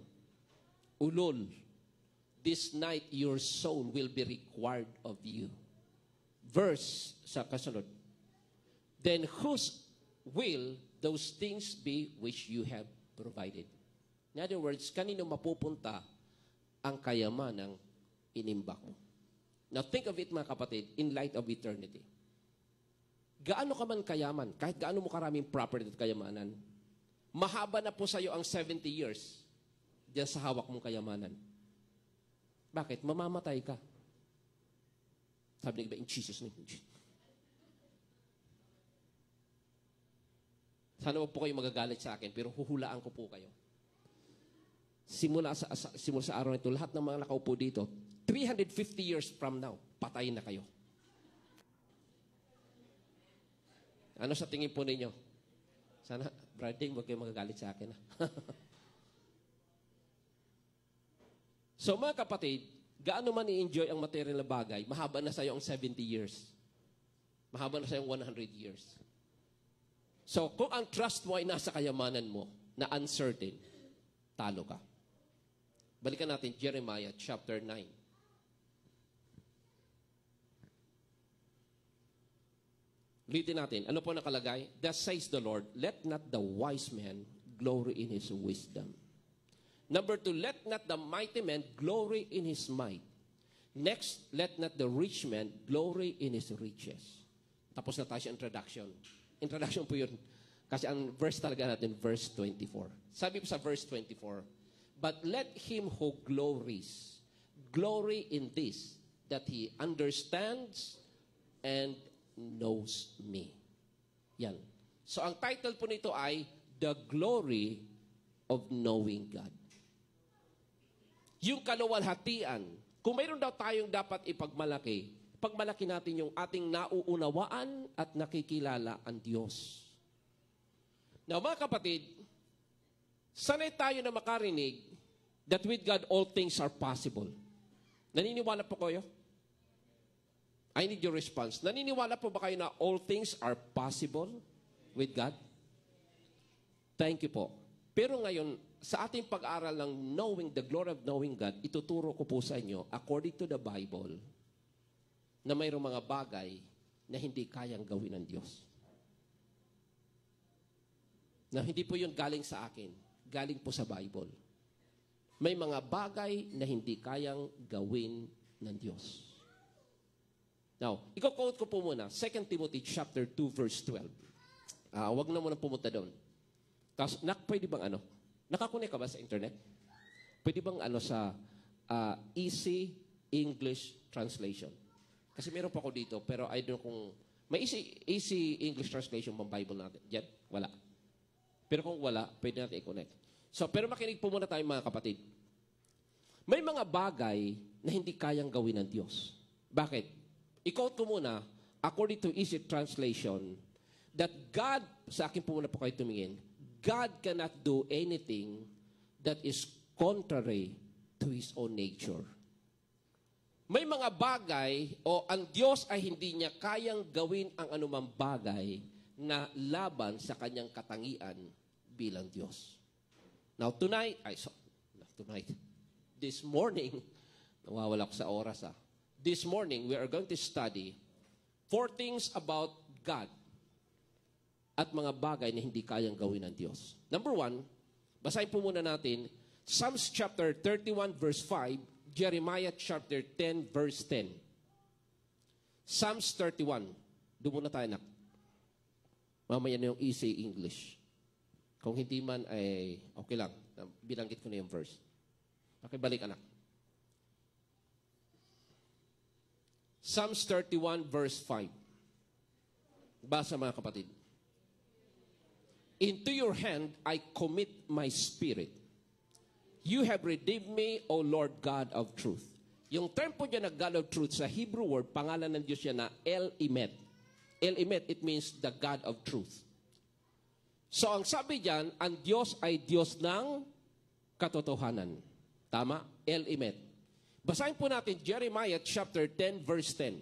ulol, this night your soul will be required of you. Verse sa kasunod. Then whose will those things be which you have provided? In other words, kanino mapupunta ang kayamanang inimbak mo? Now think of it mga kapatid, in light of eternity. Gaano ka man kayaman, kahit gaano mo karaming property at kayamanan, mahaba na po sa iyo ang 70 years diyan sa hawak mong kayamanan. Bakit? Mamamatay ka. Sabi ng iba, in Jesus' name. Sana wag po kayo magagalit sa akin, pero huhulaan ko po kayo. Simula sa araw na ito, lahat ng mga nakaupo dito, 350 years from now, patayin na kayo. Ano sa tingin po ninyo? Sana, Brother Ding, huwag kayo magagalit sa akin. So mga kapatid, gaano man i-enjoy ang material na bagay, mahaba na sa'yo ang 70 years. Mahaba na sa'yo ang 100 years. So kung ang trust mo ay nasa kayamanan mo, na uncertain, talo ka. Balikan natin Jeremiah chapter 9. Ulitin natin. Ano po nakalagay? Thus says the Lord, let not the wise man glory in his wisdom. Number 2, let not the mighty man glory in his might. Next, let not the rich man glory in his riches. Tapos na tayo sa introduction. Introduction po yun. Kasi ang verse talaga natin, verse 24. Sabi po sa verse 24, but let him who glories, glory in this, that he understands and knows me. Yan. So ang title po nito ay The Glory of Knowing God. Yung kaluwalhatian, kung mayroon daw tayong dapat ipagmalaki, pagmalaki natin yung ating nauunawaan at nakikilala ang Diyos. Now mga kapatid, sanay tayo na makarinig That with God, all things are possible. Naniniwala po kayo? I need your response. Naniniwala po ba kayo na all things are possible with God? Thank you po. Pero ngayon, sa ating pag-aral ng knowing, the glory of knowing God, ituturo ko po sa inyo, according to the Bible, na mayroong mga bagay na hindi kayang gawin ng Diyos. Na hindi po yun galing sa akin, galing po sa Bible. May mga bagay na hindi kayang gawin ng Diyos. Now, i-quote ko po muna, 2 Timothy chapter 2, verse 12. Wag na muna pumunta doon. Tapos, pwede bang nakakunik ka ba sa internet? Pwede bang sa easy English translation? Kasi meron pa ako dito, pero I don't know kung, may easy English translation bang Bible natin? Diyan? Wala. Pero kung wala, pwede natin i-connect. So, pero makinig po muna tayo mga kapatid. May mga bagay na hindi kayang gawin ng Diyos. Bakit? I-quote ko muna, according to easy translation, that God, sa akin po muna po kayo tumingin, God cannot do anything that is contrary to His own nature. May mga bagay o ang Diyos ay hindi niya kayang gawin ang anumang bagay na laban sa kanyang katangian bilang Diyos. Now this morning, nawawala ko sa oras This morning, we are going to study 4 things about God at mga bagay na hindi kayang gawin ng Diyos. Number 1, basahin po muna natin, Psalms chapter 31 verse 5, Jeremiah chapter 10 verse 10. Psalms 31. Doon muna tayo, anak. Mamaya na yung easy English. Kung hindi man, ay okay lang. Binanggit ko na yung verse. Pakibalik, anak. Psalms 31 verse 5. Basa mga kapatid. Into your hand I commit my spirit. You have redeemed me, O Lord God of truth. Yung term po dyan na God of truth, sa Hebrew word, pangalan ng Diyos yan na El-Emet. El-Emet, it means the God of truth. So ang sabi dyan, ang Diyos ay Diyos ng katotohanan. Tama? El-Emet. Basahin po natin Jeremiah chapter 10 verse 10.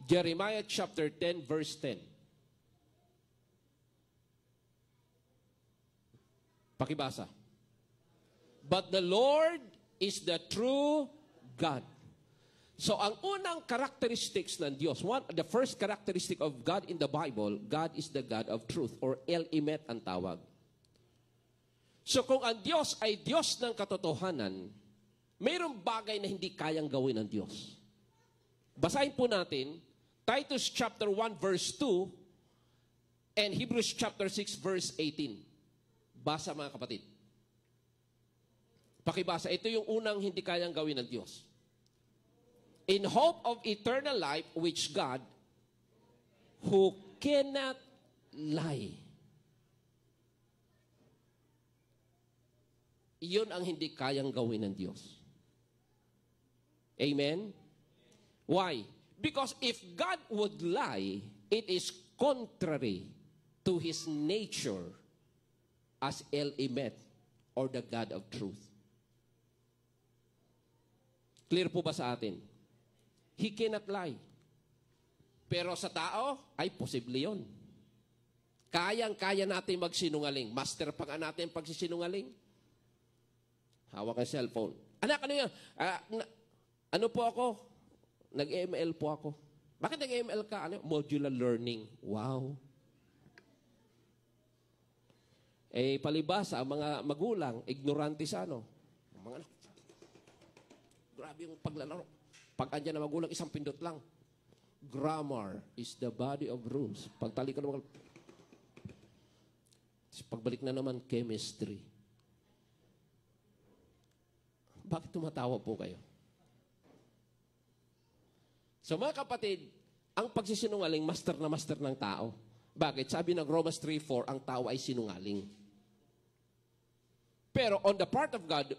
Jeremiah chapter 10 verse 10. Pakibasa. But the Lord is the true God. So ang unang characteristics ng Diyos, the first characteristic of God in the Bible, God is the God of truth, or El-Emet ang tawag. So kung ang Diyos ay Diyos ng katotohanan, mayroong bagay na hindi kayang gawin ng Diyos. Basahin po natin, Titus chapter 1 verse 2 and Hebrews chapter 6 verse 18. Basa mga kapatid. Pakibasa. Ito yung unang hindi kayang gawin ng Diyos. In hope of eternal life which God, who cannot lie. Iyon ang hindi kayang gawin ng Diyos. Amen? Why? Because if God would lie, it is contrary to His nature as El-Emet, or the God of truth. Clear po ba sa atin? He cannot lie. Pero sa tao, ay posible yun. Kayang-kaya natin magsinungaling. Master pa nga natin pagsisinungaling. Hawak ang cellphone. Anak, ano yan? Ano po ako? Nag-ML po ako. Bakit nag-ML ka? Modular learning. Wow. Palibasa, ang mga magulang, ignorante sa mga anak. Grabe yung paglalaro. Pag andyan na magulang, isang pindot lang. Grammar is the body of rules. Pagtali ka naman, pagbalik na naman, chemistry. Bakit tumatawa po kayo? So mga kapatid, ang pagsisinungaling, master na master ng tao. Bakit? Sabi ng Romans 3:4, ang tao ay sinungaling. Pero on the part of God,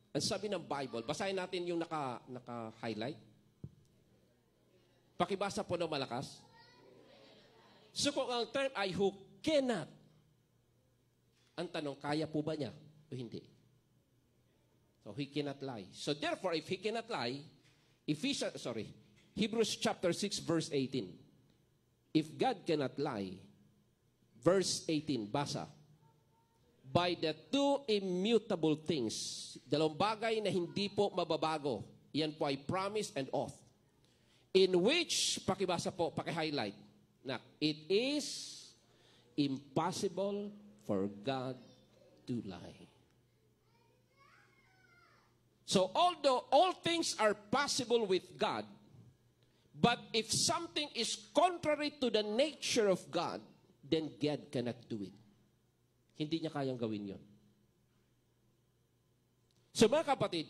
ang sabi ng Bible, basahin natin yung naka-highlight. Pakibasa po ng malakas. So kung ang term ay who cannot, Ang tanong, kaya po ba niya o hindi? So, he cannot lie. So, therefore, if he cannot lie, Hebrews chapter 6, verse 18. If God cannot lie, verse 18, basa. By the two immutable things, dalawang bagay na hindi po mababago. Yan po ay promise and oath. In which, pakibasa po, pakihighlight, na it is impossible for God to lie. So although all things are possible with God, but if something is contrary to the nature of God, then God cannot do it. Hindi niya kayang gawin yon. So mga kapatid,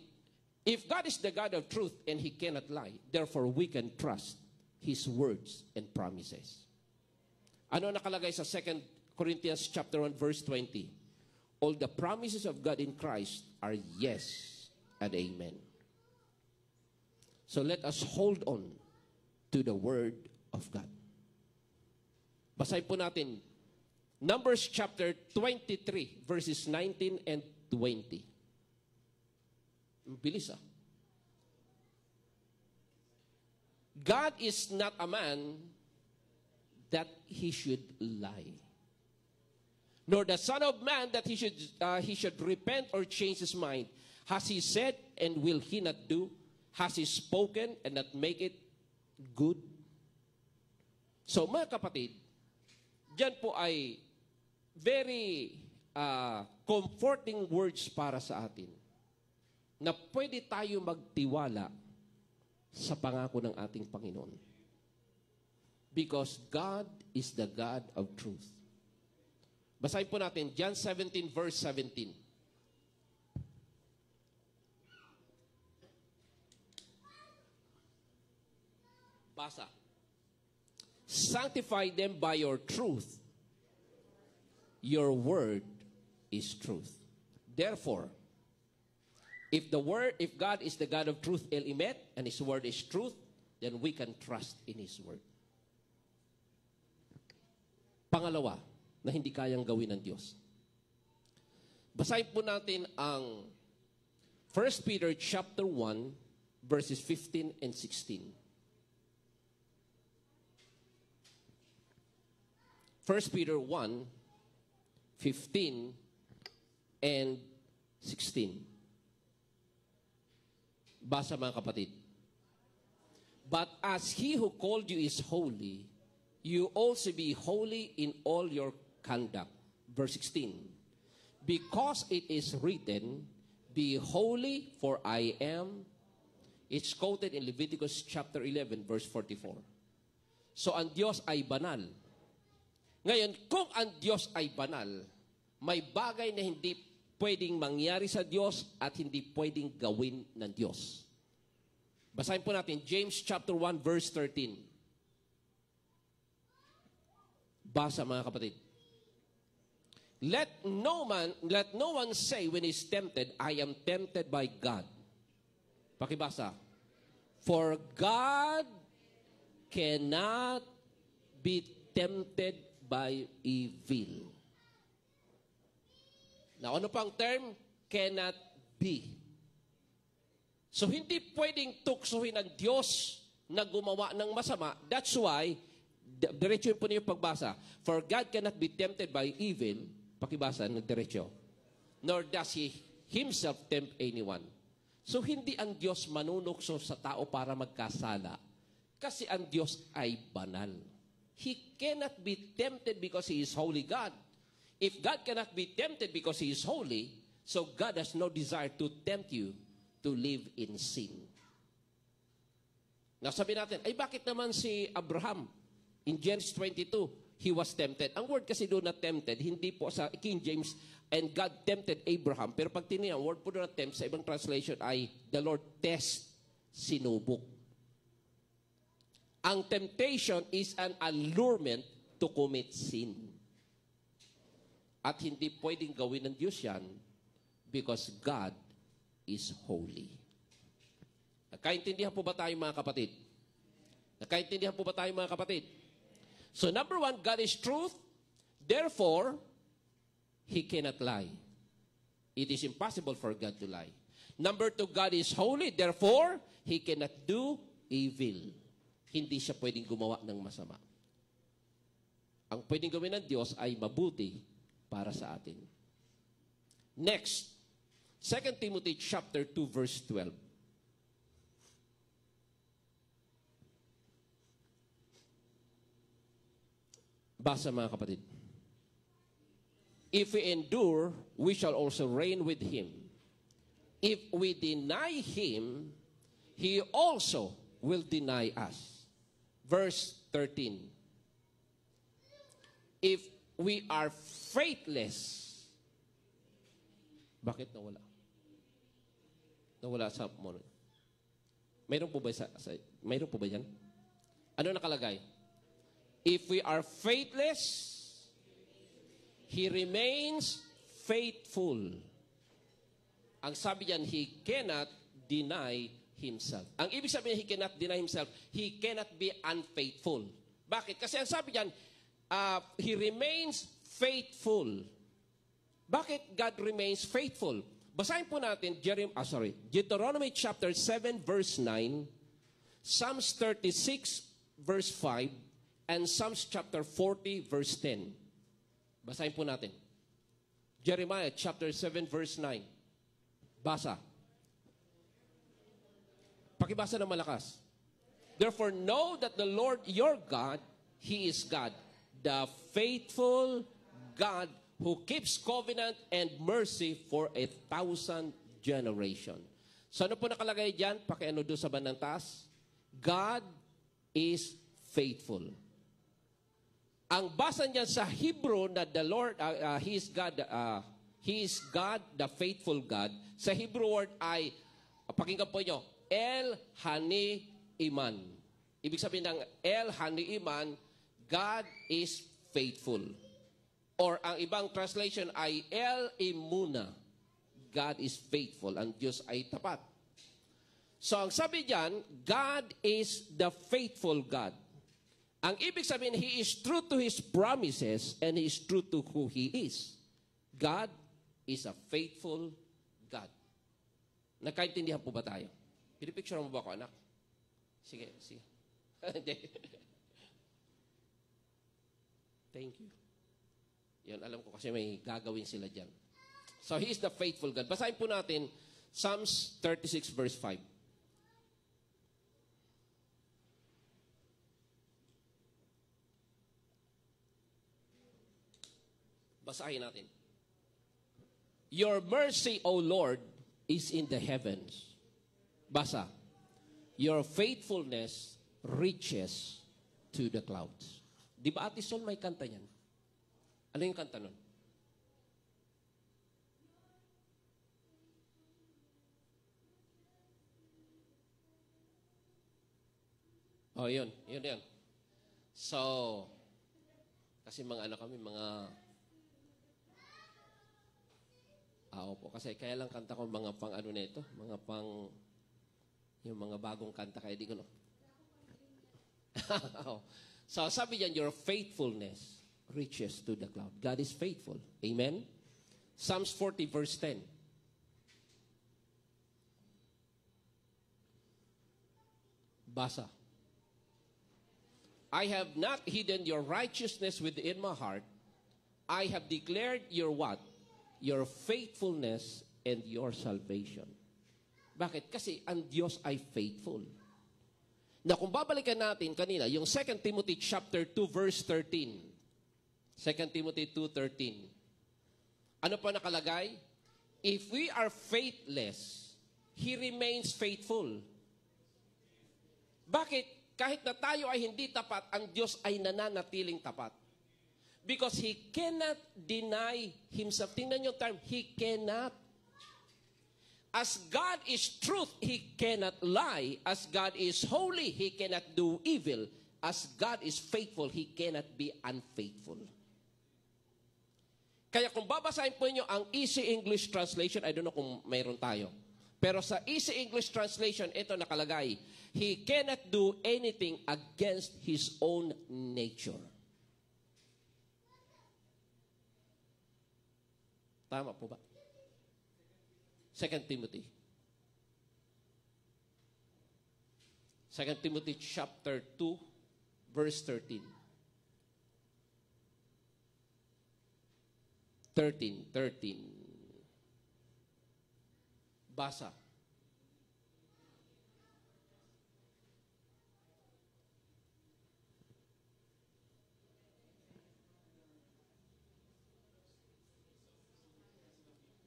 if God is the God of truth and He cannot lie, therefore we can trust His words and promises. Ano nakalagay sa 2 Corinthians chapter 1 verse 20? All the promises of God in Christ are yes and amen. So let us hold on to the word of God. Basahin po natin Numbers chapter 23 verses 19 and 20. Bilis ah. God is not a man that he should lie, nor the Son of Man that he should repent or change his mind. Has he said, and will he not do? Has he spoken, and not make it good? So mga kapatid, dyan po ay very comforting words para sa atin, na pwede tayo magtiwala sa pangako ng ating Panginoon. Because God is the God of truth. Basahin po natin, John 17 verse 17. Basa. Sanctify them by your truth. Your word is truth. Therefore, if God is the God of truth, Elimet, and His word is truth, then we can trust in His word. Pangalawa, na hindi kayang gawin ng Diyos. Basahin po natin ang 1 Peter chapter 1, verses 15 and 16. 1 Peter 1, 15 and 16. Basa mga kapatid. But as He who called you is holy, you also be holy in all your conduct. Verse 16. Because it is written, be holy for I am. It's quoted in Leviticus chapter 11 verse 44. So ang Diyos ay banal. Ngayon, kung ang Diyos ay banal, may bagay na hindi pwedeng mangyari sa Diyos at hindi pwedeng gawin ng Diyos. Basahin po natin, James chapter 1 verse 13. Basa mga kapatid. Let no one say when he's tempted, I am tempted by God. Pakibasa. For God cannot be tempted by evil. Now, ano pang term? Cannot be. So, hindi pwedeng tuksohin ng Diyos na gumawa ng masama. That's why, diretso po niyo pagbasa. For God cannot be tempted by evil. Pakibasa ng diretso. Nor does He Himself tempt anyone. So, hindi ang Diyos manunukso sa tao para magkasala. Kasi ang Diyos ay banal. He cannot be tempted because He is holy God. If God cannot be tempted because He is holy, so God has no desire to tempt you to live in sin. Now sabi natin, ay bakit naman si Abraham? In Genesis 22, he was tempted. Ang word kasi doon na tempted, hindi po sa King James, and God tempted Abraham. Pero pag tiniyan, word po doon na tempt, sa ibang translation ay, the Lord test, sinubok. Ang temptation is an allurement to commit sin. At hindi pwedeng gawin ng Diyos yan because God is holy. Nakaintindihan po ba tayo mga kapatid? Nakaintindihan po ba tayo mga kapatid? So number one, God is truth. Therefore, He cannot lie. It is impossible for God to lie. Number 2, God is holy. Therefore, He cannot do evil. Hindi siya pwedeng gumawa ng masama. Ang pwedeng gawin ng Diyos ay mabuti para sa atin. Next, 2 Timothy chapter 2 verse 12. Basa mga kapatid. If we endure, we shall also reign with Him. If we deny Him, He also will deny us. Verse 13. If we are faithless, bakit nawala? Nawala sa mono. Mayroon po ba mayroon po ba yan? Ano nakalagay? If we are faithless, He remains faithful. Ang sabi diyan, He cannot deny Himself. Ang ibig sabihin, He cannot deny Himself, He cannot be unfaithful. Bakit? Kasi ang sabi diyan, He remains faithful. Bakit God remains faithful? Basahin po natin Deuteronomy chapter 7 verse 9, Psalms 36 verse 5, and Psalms chapter 40 verse 10. Basahin po natin. Jeremiah chapter 7 verse 9. Basa. Pakibasa ng malakas. Therefore know that the Lord your God, He is God, the faithful God who keeps covenant and mercy for 1,000 generation. So ano po nakalagay dyan? Pakiano doon sa bandang taas. God is faithful. Ang basa niyan sa Hebrew na the Lord, He is God, the faithful God. Sa Hebrew word ay, pakinggan po nyo, El Hani Iman. Ibig sabihin ng El Hani Iman, God is faithful. Or ang ibang translation ay El Imuna. God is faithful. Ang Diyos ay tapat. So ang sabi diyan, God is the faithful God. Ang ibig sabihin, He is true to His promises and He is true to who He is. God is a faithful God. Nakaintindihan po ba tayo? Pinipicture mo ba ako, anak? Sige. Thank you. Yan, alam ko kasi may gagawin sila dyan. So, He is the faithful God. Basahin po natin Psalms 36 verse 5. Basahin natin. Your mercy, O Lord, is in the heavens. Basa. Your faithfulness reaches to the clouds. Di ba Ate Sol may kanta yan? Ano yung kanta nun? Oh, yun. So, kasi mga kami, opo, kasi kaya lang kanta ko mga pang na ito, mga pang, yung mga bagong kanta, kaya di ko So, sabi diyan, your faithfulness reaches to the cloud. God is faithful. Amen? Psalms 40 verse 10. Basa. I have not hidden your righteousness within my heart. I have declared your what? Your faithfulness and your salvation. Bakit? Kasi ang Diyos ay faithful. Na kung babalikan natin kanina, yung 2 Timothy chapter 2 verse 13. 2 Timothy 2:13. Ano pa nakalagay? If we are faithless, He remains faithful. Bakit? Kahit na tayo ay hindi tapat, ang Diyos ay nananatiling tapat. Because He cannot deny Himself. Tingnan yung term, He cannot. As God is truth, He cannot lie. As God is holy, He cannot do evil. As God is faithful, He cannot be unfaithful. Kaya kung babasahin po niyo ang Easy English Translation, I don't know kung mayroon tayo. Pero sa Easy English Translation, ito nakalagay, He cannot do anything against His own nature. Tama po ba? 2 Timothy. 2 Timothy chapter 2, verse 13. 13. Basa.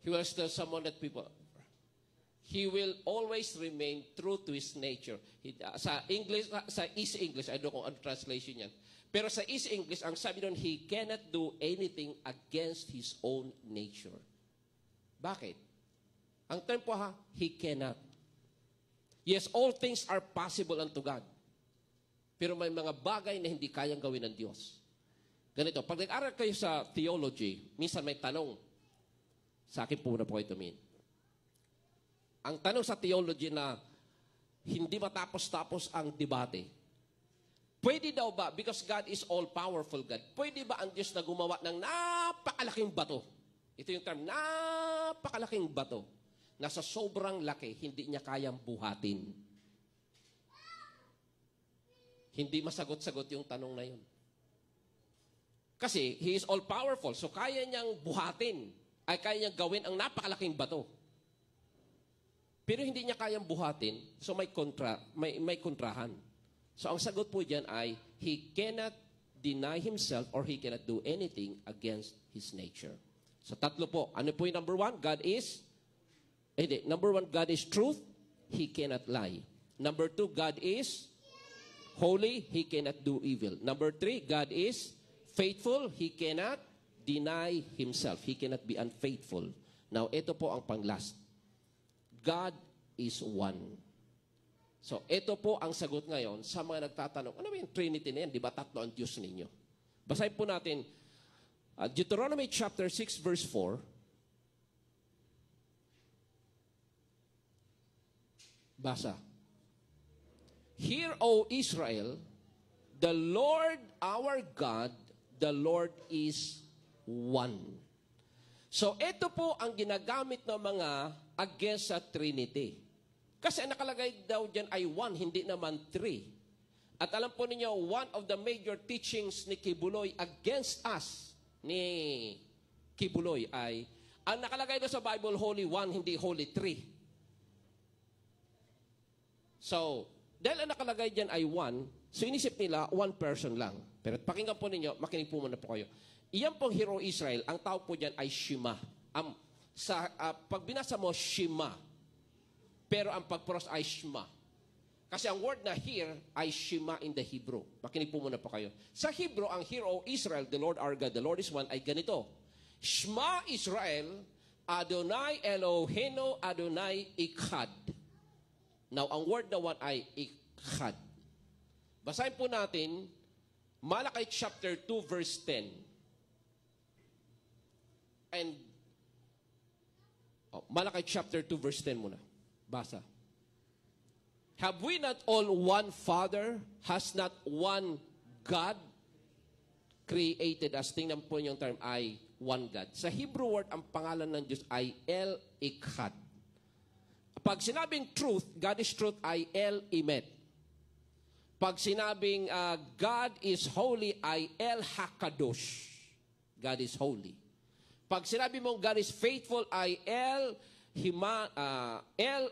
He was the someone that people, he will always remain true to his nature. Sa English, sa East English, I don't know kung ano translation yan. Pero sa East English, ang sabi doon, he cannot do anything against his own nature. Bakit? Ang term po he cannot. Yes, all things are possible unto God. Pero may mga bagay na hindi kayang gawin ng Diyos. Ganito, pag nag-aral kayo sa theology, minsan may tanong, sa akin po na po kayo tumingin. Ang tanong sa theology na hindi matapos-tapos ang debate, pwede daw ba, because God is all-powerful God, pwede ba ang Diyos na gumawa ng napakalaking bato? Ito yung term, napakalaking bato, na sa sobrang laki, hindi niya kayang buhatin. Hindi masagot-sagot yung tanong na yun. Kasi, He is all-powerful, so kaya niyang buhatin, ay kaya niyang gawin ang napakalaking bato. Pero hindi niya kayang buhatin, so may kontrahan. So ang sagot po diyan ay, he cannot deny himself or he cannot do anything against his nature. So tatlo po. Ano po yung number one? Number one, God is truth. He cannot lie. Number two, God is holy. He cannot do evil. Number three, God is faithful. He cannot deny himself. He cannot be unfaithful. Now, ito po ang pang-last. God is one. So, ito po ang sagot ngayon sa mga nagtatanong, ano ba yung Trinity na yan? Di ba tatlo ang Diyos ninyo? Basahin po natin, Deuteronomy chapter 6, verse 4. Basa. Hear, O Israel, the Lord our God, the Lord is one. So, ito po ang ginagamit ng mga against sa Trinity. Kasi ang nakalagay daw dyan ay one, hindi naman three. At alam po ninyo, one of the major teachings ni Kibuloy against us, ni Kibuloy ay, ang nakalagay daw sa Bible, Holy One, hindi Holy Three. So, dahil ang nakalagay dyan ay one, so inisip nila, one person lang. Pero pakinggan po ninyo, makinig po muna po kayo. Iyan pong Hero Israel, ang tawag po dyan ay Shema. Pag binasa mo, Shema. Pero ang pagpros ay Shema. Kasi ang word na here ay Shema in the Hebrew. Makinig po muna po kayo. Sa Hebrew, ang Hero Israel, the Lord our God, the Lord is one, ay ganito. Shema Israel, Adonai Eloheinu, Adonai Echad. Now, ang word na one ay Echad. Basahin po natin, Malakay chapter 2, verse 10. And, Malakay chapter 2, verse 10 muna. Basa. Have we not all one Father? Has not one God created us? Tingnan po yung term ay one God. Sa Hebrew word, ang pangalan ng Diyos ay El Echad. Pag sinabing truth, God is truth, ay El Emet. Pag sinabing God is holy, ay El Hakadosh. God is holy. Pag sinabi mong God is faithful, ay El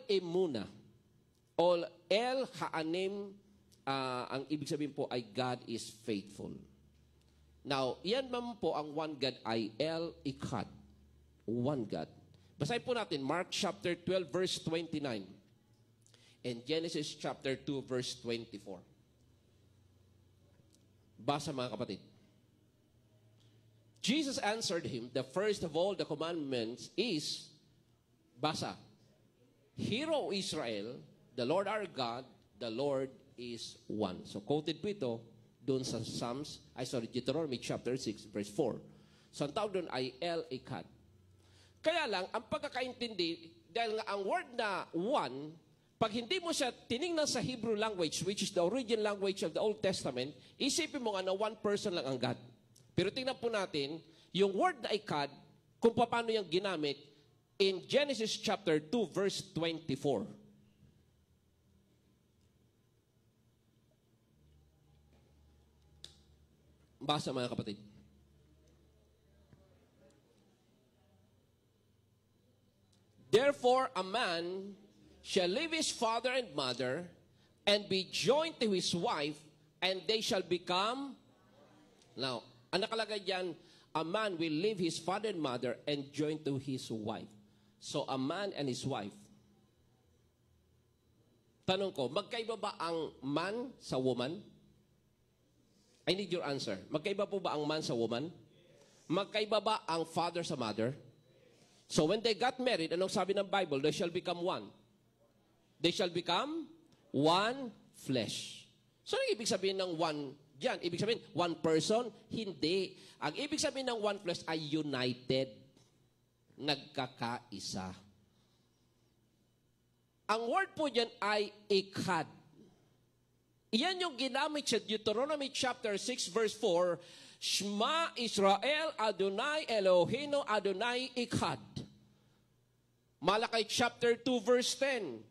Emuna. O El Haanim, ang ibig sabihin po ay God is faithful. Now, yan man po ang one God ay El Echad. One God. Basahin po natin, Mark chapter 12, verse 29. And Genesis chapter 2, verse 24. Basa mga kapatid. Jesus answered him, the first of all the commandments is, basa, Hear, O Israel, the Lord our God, the Lord is one. So quoted po ito doon sa Deuteronomy chapter 6, verse 4. So ang tawag doon ay El Echad. Kaya lang, ang pagkakaintindi, dahil nga ang word na one, pag hindi mo siya tinignan sa Hebrew language, which is the original language of the Old Testament, isipin mo nga na one person lang ang God. Pero tingnan po natin, yung word na Echad, kung paano yung ginamit in Genesis chapter 2 verse 24. Basa mga kapatid. Therefore, a man shall leave his father and mother and be joined to his wife, and they shall become... Now, ang nakalagay dyan, a man will leave his father and mother and join to his wife. So, a man and his wife. Tanong ko, magkaiba ba ang man sa woman? I need your answer. Magkaiba po ba ang man sa woman? Magkaiba ba ang father sa mother? So when they got married, anong sabi ng Bible? They shall become one. They shall become one flesh. So ano ibig sabihin ng one diyan? Ibig sabihin, one person? Hindi. Ang ibig sabihin ng one flesh ay united. Nagkakaisa. Ang word po diyan ay ikhad. Iyan yung ginamit sa Deuteronomy chapter 6 verse 4, Shema Israel Adonai Eloheinu Adonai Ikhad. Malakay chapter 2 verse 10,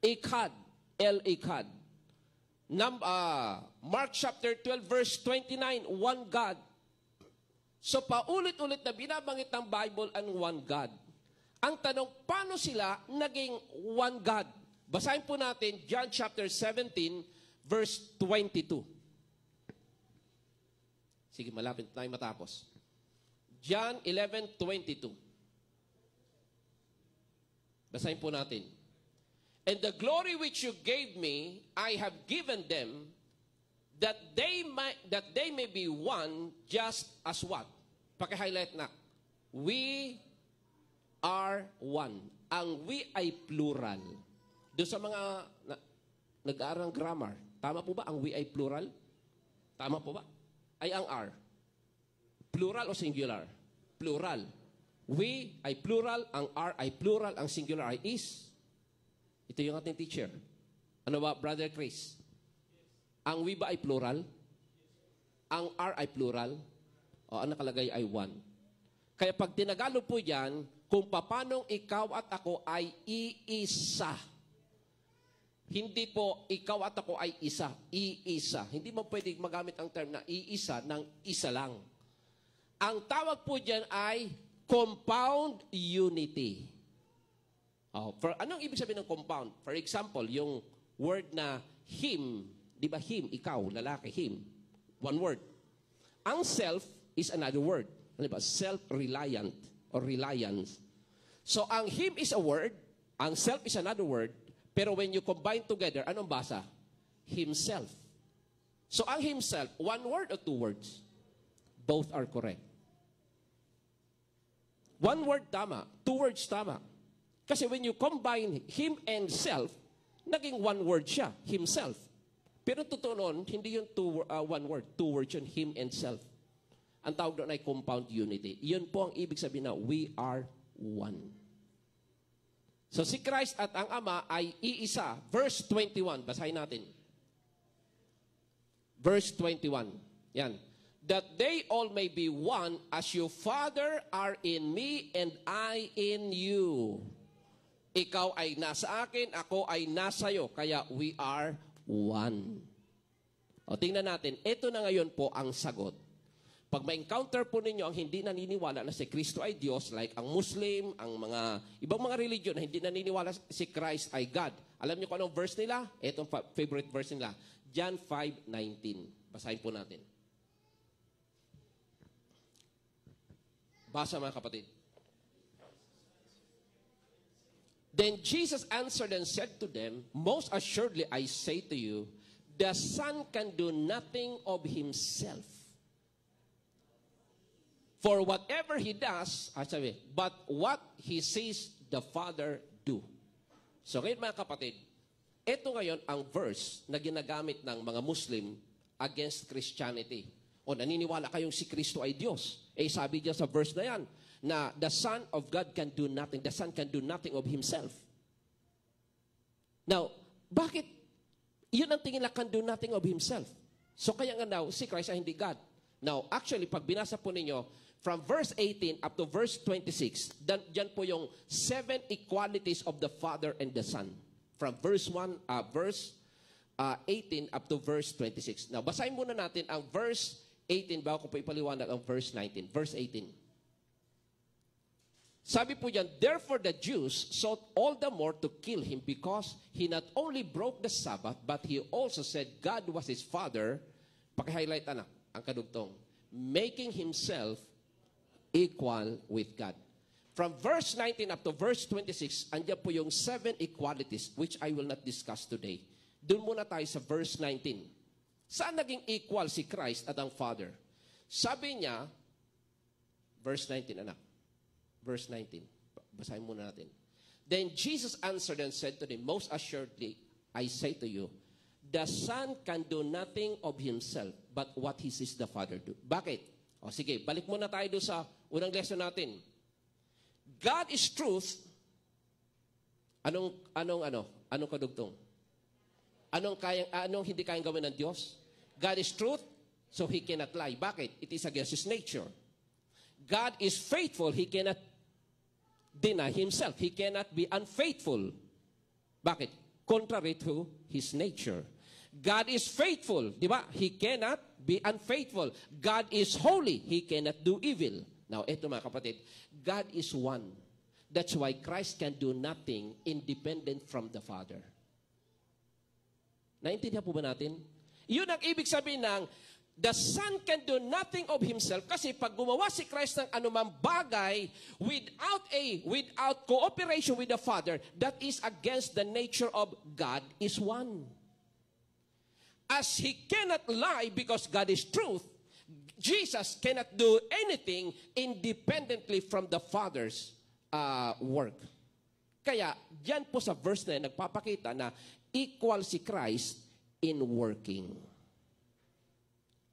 Ikhad, El Ikhad. Mark chapter 12 verse 29, one God. So paulit-ulit na binabanggit ng Bible ang one God. Ang tanong, paano sila naging one God? Basahin po natin John chapter 17 verse 22. Sige, malapit tayo matapos. John 11:22. Basahin po natin. And the glory which you gave me, I have given them, that they may be one, just as what? Paki-highlight na. We are one. Ang we ay plural. Doon sa mga nag-aaral ng grammar, tama po ba ang we ay plural? Tama po ba? Ay ang are. Plural o singular? Plural. We ay plural, ang are ay plural, ang singular ay is. Ito yung ating teacher. Ano ba, Brother Chris? Ang we ba ay plural? Ang are ay plural? O ang nakalagay ay one. Kaya pag tinagalog po yan, kung papanong ikaw at ako ay iisa. Hindi po, ikaw at ako ay isa. Iisa. Hindi mo pwedeng magamit ang term na iisa ng isa lang. Ang tawag po dyan ay compound unity. Anong ibig sabihin ng compound? For example, yung word na him. Di ba him, ikaw, lalaki, him. One word. Ang self is another word. Ano ba? Self-reliant or reliance. So, ang him is a word. Ang self is another word. Pero when you combine together, anong basa? Himself. So ang himself, one word or two words? Both are correct. One word tama, two words tama. Kasi when you combine him and self, naging one word siya, himself. Pero totoo nun, hindi yun one word, two words yun, him and self. Ang tawag doon ay compound unity. Yun po ang ibig sabihin na we are one. So si Christ at ang Ama ay iisa. Verse 21, basahin natin. Verse 21. Yan. That they all may be one as you, Father, are in me and I in you. Ikaw ay nasa akin, ako ay nasa iyo. Kaya we are one. O tingnan natin, ito na ngayon po ang sagot. Pag ma-encounter po ninyo ang hindi naniniwala na si Kristo ay Diyos, like ang Muslim, ang mga ibang mga religion na hindi naniniwala si Christ ay God. Alam niyo kung anong verse nila? Itong favorite verse nila. John 5:19. Basahin po natin. Basa mga kapatid. Then Jesus answered and said to them, Most assuredly I say to you, the Son can do nothing of himself. For whatever he does, but what he sees the Father do. So ngayon mga kapatid, ito ngayon ang verse na ginagamit ng mga Muslim against Christianity. O naniniwala kayong si Kristo ay Diyos. Sabi niya sa verse na yan, na the Son of God can do nothing. The Son can do nothing of himself. Now, bakit yun ang tingin na can do nothing of himself? So kaya nga daw, si Christ ay hindi God. Now, actually, pag binasa po ninyo, from verse 18 up to verse 26, dyan po yung 7 equalities of the Father and the Son. From verse 18 up to verse 26. Now, basahin muna natin ang verse 18 bago ko po ipaliwanag ang verse 19. Verse 18. Sabi po dyan, therefore the Jews sought all the more to kill him because he not only broke the Sabbath, but he also said God was his Father. Paki-highlight anak, ang kadugtong. Making himself equal with God. From verse 19 up to verse 26, andyan po yung 7 equalities which I will not discuss today. Doon muna tayo sa verse 19. Saan naging equal si Christ at ang Father? Sabi niya, verse 19 anak. Verse 19. Basahin muna natin. Then Jesus answered and said to them, most assuredly, I say to you, the Son can do nothing of himself, but what he sees the Father do. Bakit? O sige, balik muna tayo doon sa unang lesson natin. God is truth. Anong kadugtong? Anong hindi kayang gawin ng Diyos? God is truth, so he cannot lie. Bakit? It is against his nature. God is faithful, he cannot deny himself. He cannot be unfaithful. Bakit? Contrary to his nature. God is faithful, di ba? He cannot be unfaithful. God is holy, he cannot do evil. Now, eto mga kapatid, God is one. That's why Christ can do nothing independent from the Father. Naintindihan po ba natin? Yun ang ibig sabihin ng the Son can do nothing of himself kasi pag gumawa si Christ ng anumang bagay without cooperation with the Father, that is against the nature of God is one. As he cannot lie because God is truth, Jesus cannot do anything independently from the Father's work. Kaya, yan po sa verse na yan, nagpapakita na equal si Christ in working.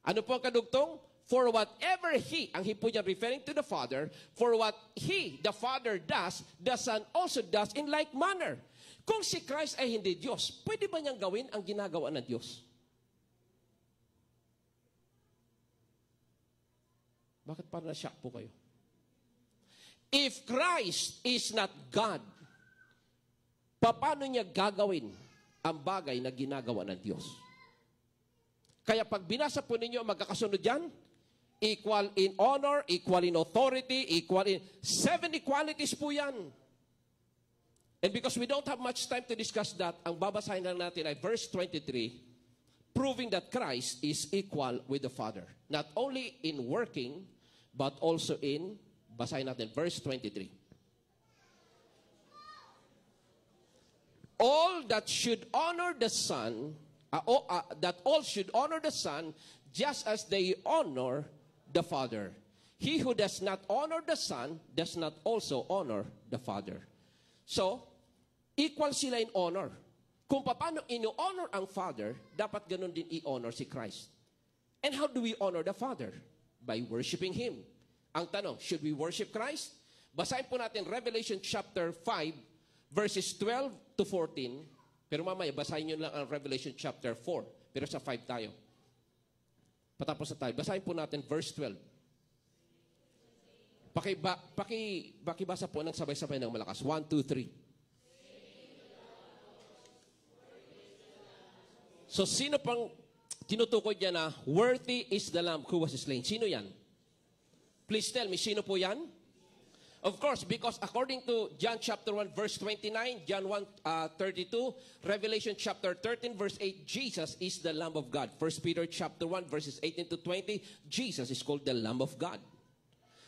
Ano po ang kadugtong? For whatever ang he po niya referring to the Father, for what the Father does, the Son also does in like manner. Kung si Christ ay hindi Diyos, pwede ba niyang gawin ang ginagawa ng Diyos? Bakit parang na-shock po kayo? If Christ is not God, paano niya gagawin ang bagay na ginagawa ng Diyos? Kaya pag binasa po ninyo, magkakasunod yan, equal in honor, equal in authority, equal in 7 equalities po yan. And because we don't have much time to discuss that, ang babasahin lang natin ay verse 23, proving that Christ is equal with the Father. Not only in working, but also in, basahin natin, verse 23. All that should honor the Son, that all should honor the Son just as they honor the Father. He who does not honor the Son does not also honor the Father. So, equal sila in honor. Kung paano ino-honor ang Father, dapat ganun din i-honor si Christ. And how do we honor the Father? By worshiping Him. Ang tanong, should we worship Christ? Basahin po natin Revelation chapter 5, verses 12 to 14. Pero mamaya, basahin nyo lang ang Revelation chapter 4. Pero sa 5 tayo. Patapos na tayo. Basahin po natin verse 12. Pakibasa po ng sabay-sabay ng malakas. 1, 2, 3. So, sino pang tinutukoy dyan na worthy is the Lamb who was slain? Sino yan? Please tell me, sino po yan? Of course, because according to John chapter 1 verse 29, John 1:32, Revelation chapter 13 verse 8, Jesus is the Lamb of God. 1 Peter chapter 1 verses 18 to 20, Jesus is called the Lamb of God.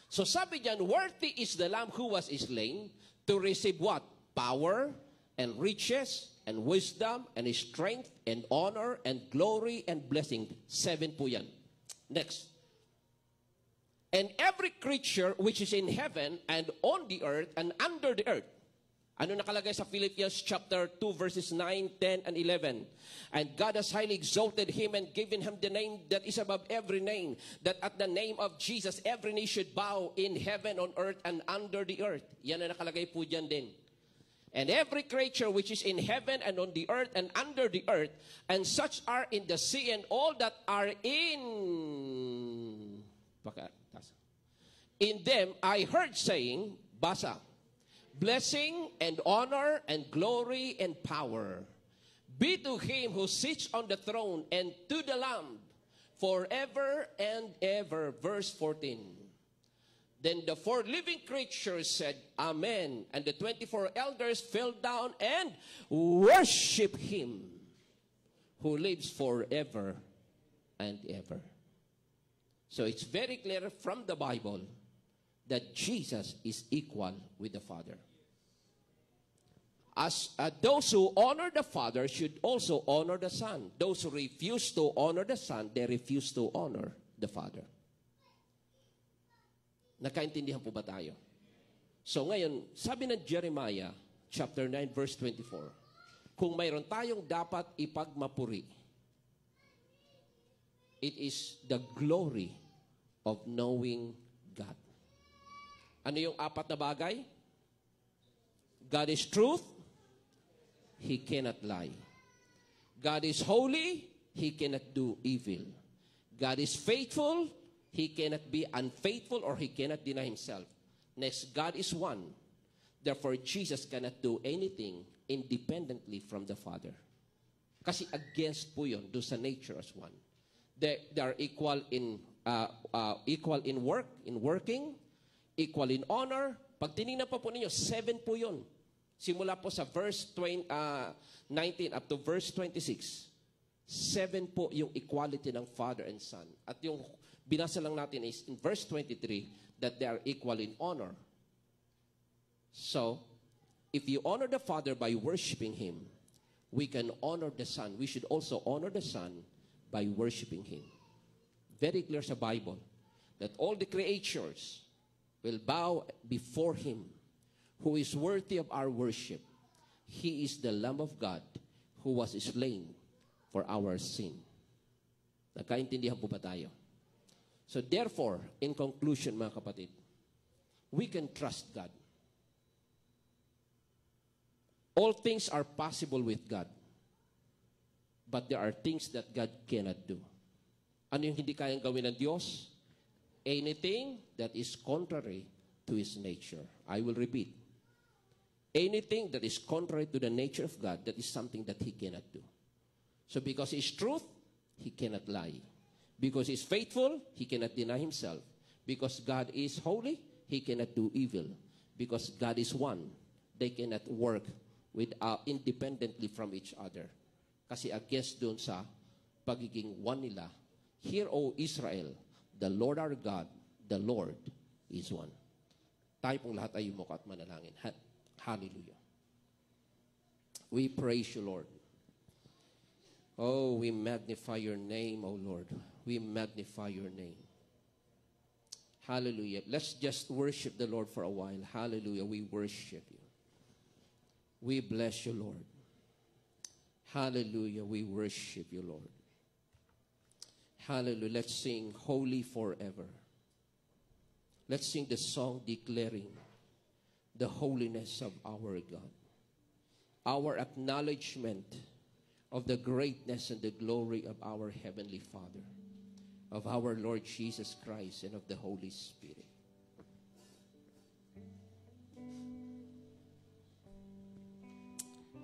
So sabi diyan, worthy is the Lamb who was slain to receive what? Power and riches and wisdom and strength and honor and glory and blessing. 7 po yan. Next. And every creature which is in heaven and on the earth and under the earth. Ano nakalagay sa Philippians chapter 2 verses 9, 10, and 11? And God has highly exalted him and given him the name that is above every name, that at the name of Jesus every knee should bow in heaven, on earth, and under the earth. Yan na nakalagay po dyan din. And every creature which is in heaven and on the earth and under the earth, and such are in the sea and all that are in In them I heard saying, basa, blessing and honor and glory and power be to him who sits on the throne and to the Lamb forever and ever. Verse 14. Then the 4 living creatures said, Amen. And the 24 elders fell down and worship him who lives forever and ever. So it's very clear from the Bible that Jesus is equal with the Father. As those who honor the Father should also honor the Son. Those who refuse to honor the Son, they refuse to honor the Father. Nakaintindihan po ba tayo? So ngayon, sabi ng Jeremiah chapter 9 verse 24, kung mayroon tayong dapat ipagmapuri, it is the glory of knowing God. Ano yung 4 na bagay? God is truth, He cannot lie. God is holy, He cannot do evil. God is faithful, He cannot be unfaithful, or He cannot deny Himself. Next, God is one. Therefore, Jesus cannot do anything independently from the Father. Kasi against po yun, do sa nature as one. They are equal in work, in working, equal in honor. Pag tinignan po ninyo, 7 po yun. Simula po sa verse 19 up to verse 26. 7 po yung equality ng Father and Son. At yung binasa lang natin is in verse 23 that they are equal in honor. So, if you honor the Father by worshiping Him, we can honor the Son. We should also honor the Son by worshiping Him. Very clear sa Bible that all the creatures will bow before Him who is worthy of our worship. He is the Lamb of God who was slain for our sin. Nagkaintindihan po ba tayo? So therefore, in conclusion mga kapatid, we can trust God. All things are possible with God. But there are things that God cannot do. Ano yung hindi kayang gawin ng Diyos? Anything that is contrary to His nature. I will repeat. Anything that is contrary to the nature of God, that is something that He cannot do. So because He is truth, He cannot lie. Because He is faithful, He cannot deny Himself. Because God is holy, He cannot do evil. Because God is one, they cannot work independently from each other. Kasi against dun sa pagiging one nila. Hear, O Israel, the Lord our God, the Lord is one. Tayo pong lahat ay yumuko at manalangin. Hallelujah. We praise you, Lord. Oh, we magnify your name, O Lord. We magnify your name. Hallelujah. Let's just worship the Lord for a while. Hallelujah. We worship you. We bless you, Lord. Hallelujah. We worship you, Lord. Hallelujah. Let's sing Holy Forever. Let's sing the song declaring the holiness of our God. Our acknowledgement of the greatness and the glory of our Heavenly Father, of our Lord Jesus Christ, and of the Holy Spirit.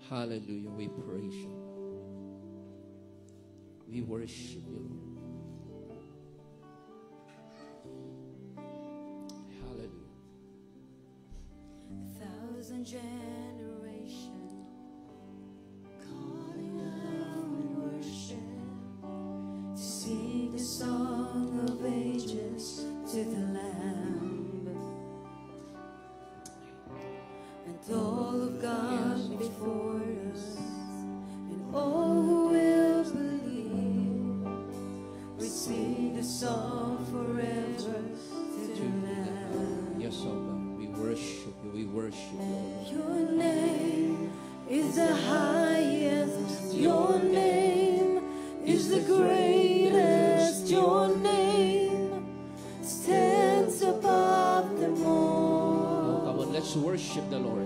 Hallelujah. We praise you. We worship you, Lord. Hallelujah. 1,000 generations calling out in worship to sing the song of ages to the Lamb, and all of God before us, and all who will believe, we sing the song forever to the Lamb. Yes, oh God, we worship you, we worship you. Your name is the highest, your name is the greatest, your name stands above them all. Oh, come on, let's worship the Lord.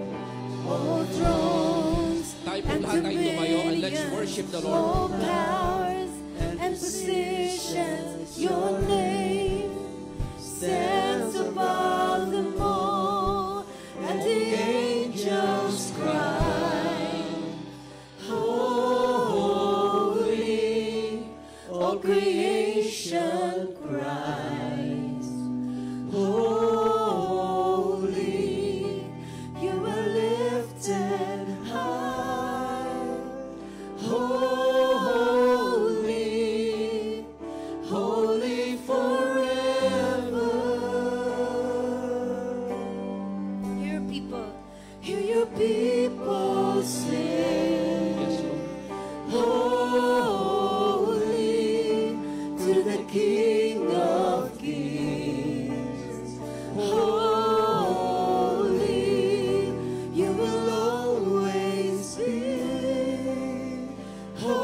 All thrones Tayo po and lahat ay tumayo and let's dominions, worship the all Lord. powers and positions, your name stands above them all, and the angels cry, holy, all creation cries, holy, you are lifted high, holy, holy forever. Hear your people sing, Yes, Lord. holy to the King of Kings. Holy, you will always be. Holy,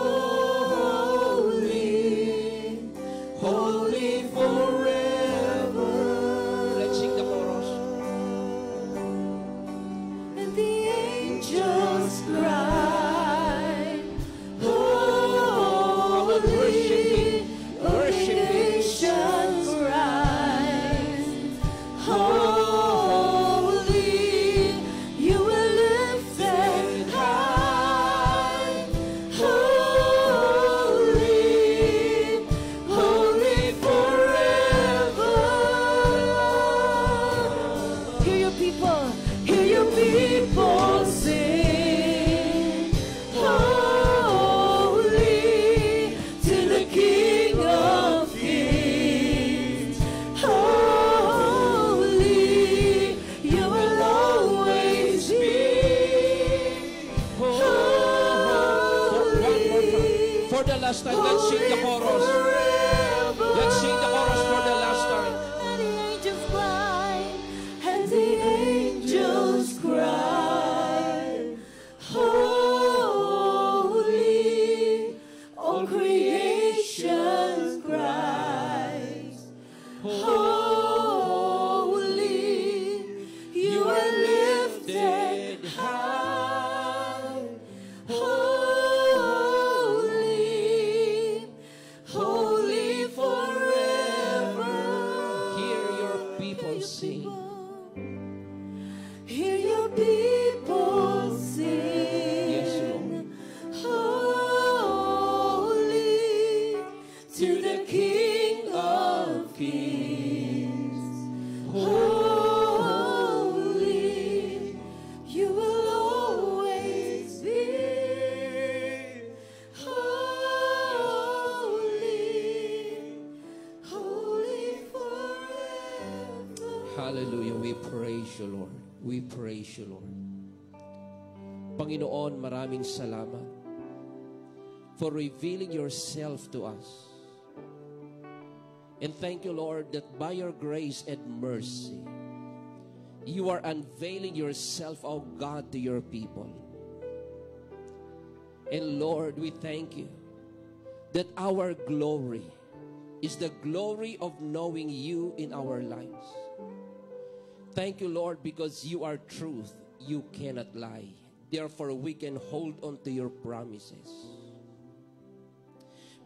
holy forever. Let's sing the chorus. And the angels cry, holy, all creation cries, holy, you are lifted high, holy, holy forever. Hear your people sing, holy to the King of Kings. Holy, you will always be. Holy, For the last time, let's sing the chorus. Let's sing the chorus for the last time. And the angels cry, holy, all creation cries, holy, you are lifted high, holy, holy forever. Hear your people sing. Hear your people sing. Yes, Lord. Holy to the King of Kings. Holy, you will always be. Holy, holy forever. Hallelujah. We praise you, Lord. We praise you, Lord. Panginoon, maraming salamat for revealing yourself to us. And thank you, Lord, that by your grace and mercy, you are unveiling yourself, oh God, to your people. And Lord, we thank you that our glory is the glory of knowing you in our lives. Thank you, Lord, because you are truth. You cannot lie. Therefore, we can hold on to your promises.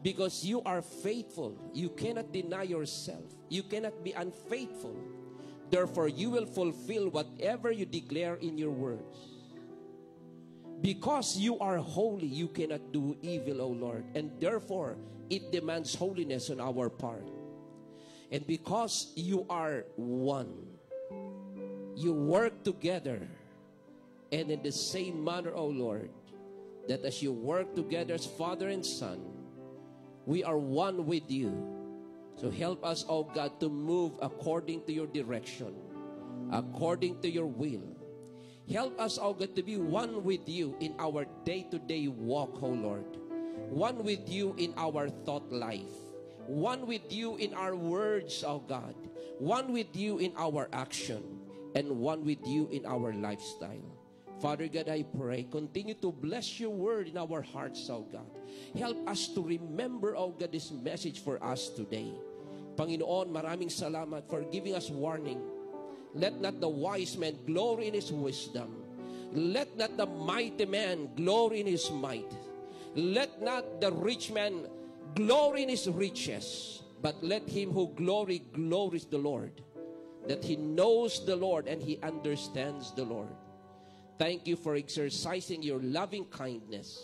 Because you are faithful, you cannot deny yourself. You cannot be unfaithful. Therefore, you will fulfill whatever you declare in your words. Because you are holy, you cannot do evil, O Lord. And therefore, it demands holiness on our part. And because you are one, you work together, and in the same manner, O Lord, that as you work together as Father and Son, we are one with you. So help us, O God, to move according to your direction, according to your will. Help us, O God, to be one with you in our day-to-day walk, O Lord. One with you in our thought life. One with you in our words, O God. One with you in our action. And one with you in our lifestyle. Father God, I pray, continue to bless your word in our hearts, O God. Help us to remember, O God, this message for us today. Panginoon, maraming salamat for giving us warning. Let not the wise man glory in his wisdom. Let not the mighty man glory in his might. Let not the rich man glory in his riches. But let him who glories the Lord, that he knows the Lord and he understands the Lord. Thank you for exercising your loving kindness,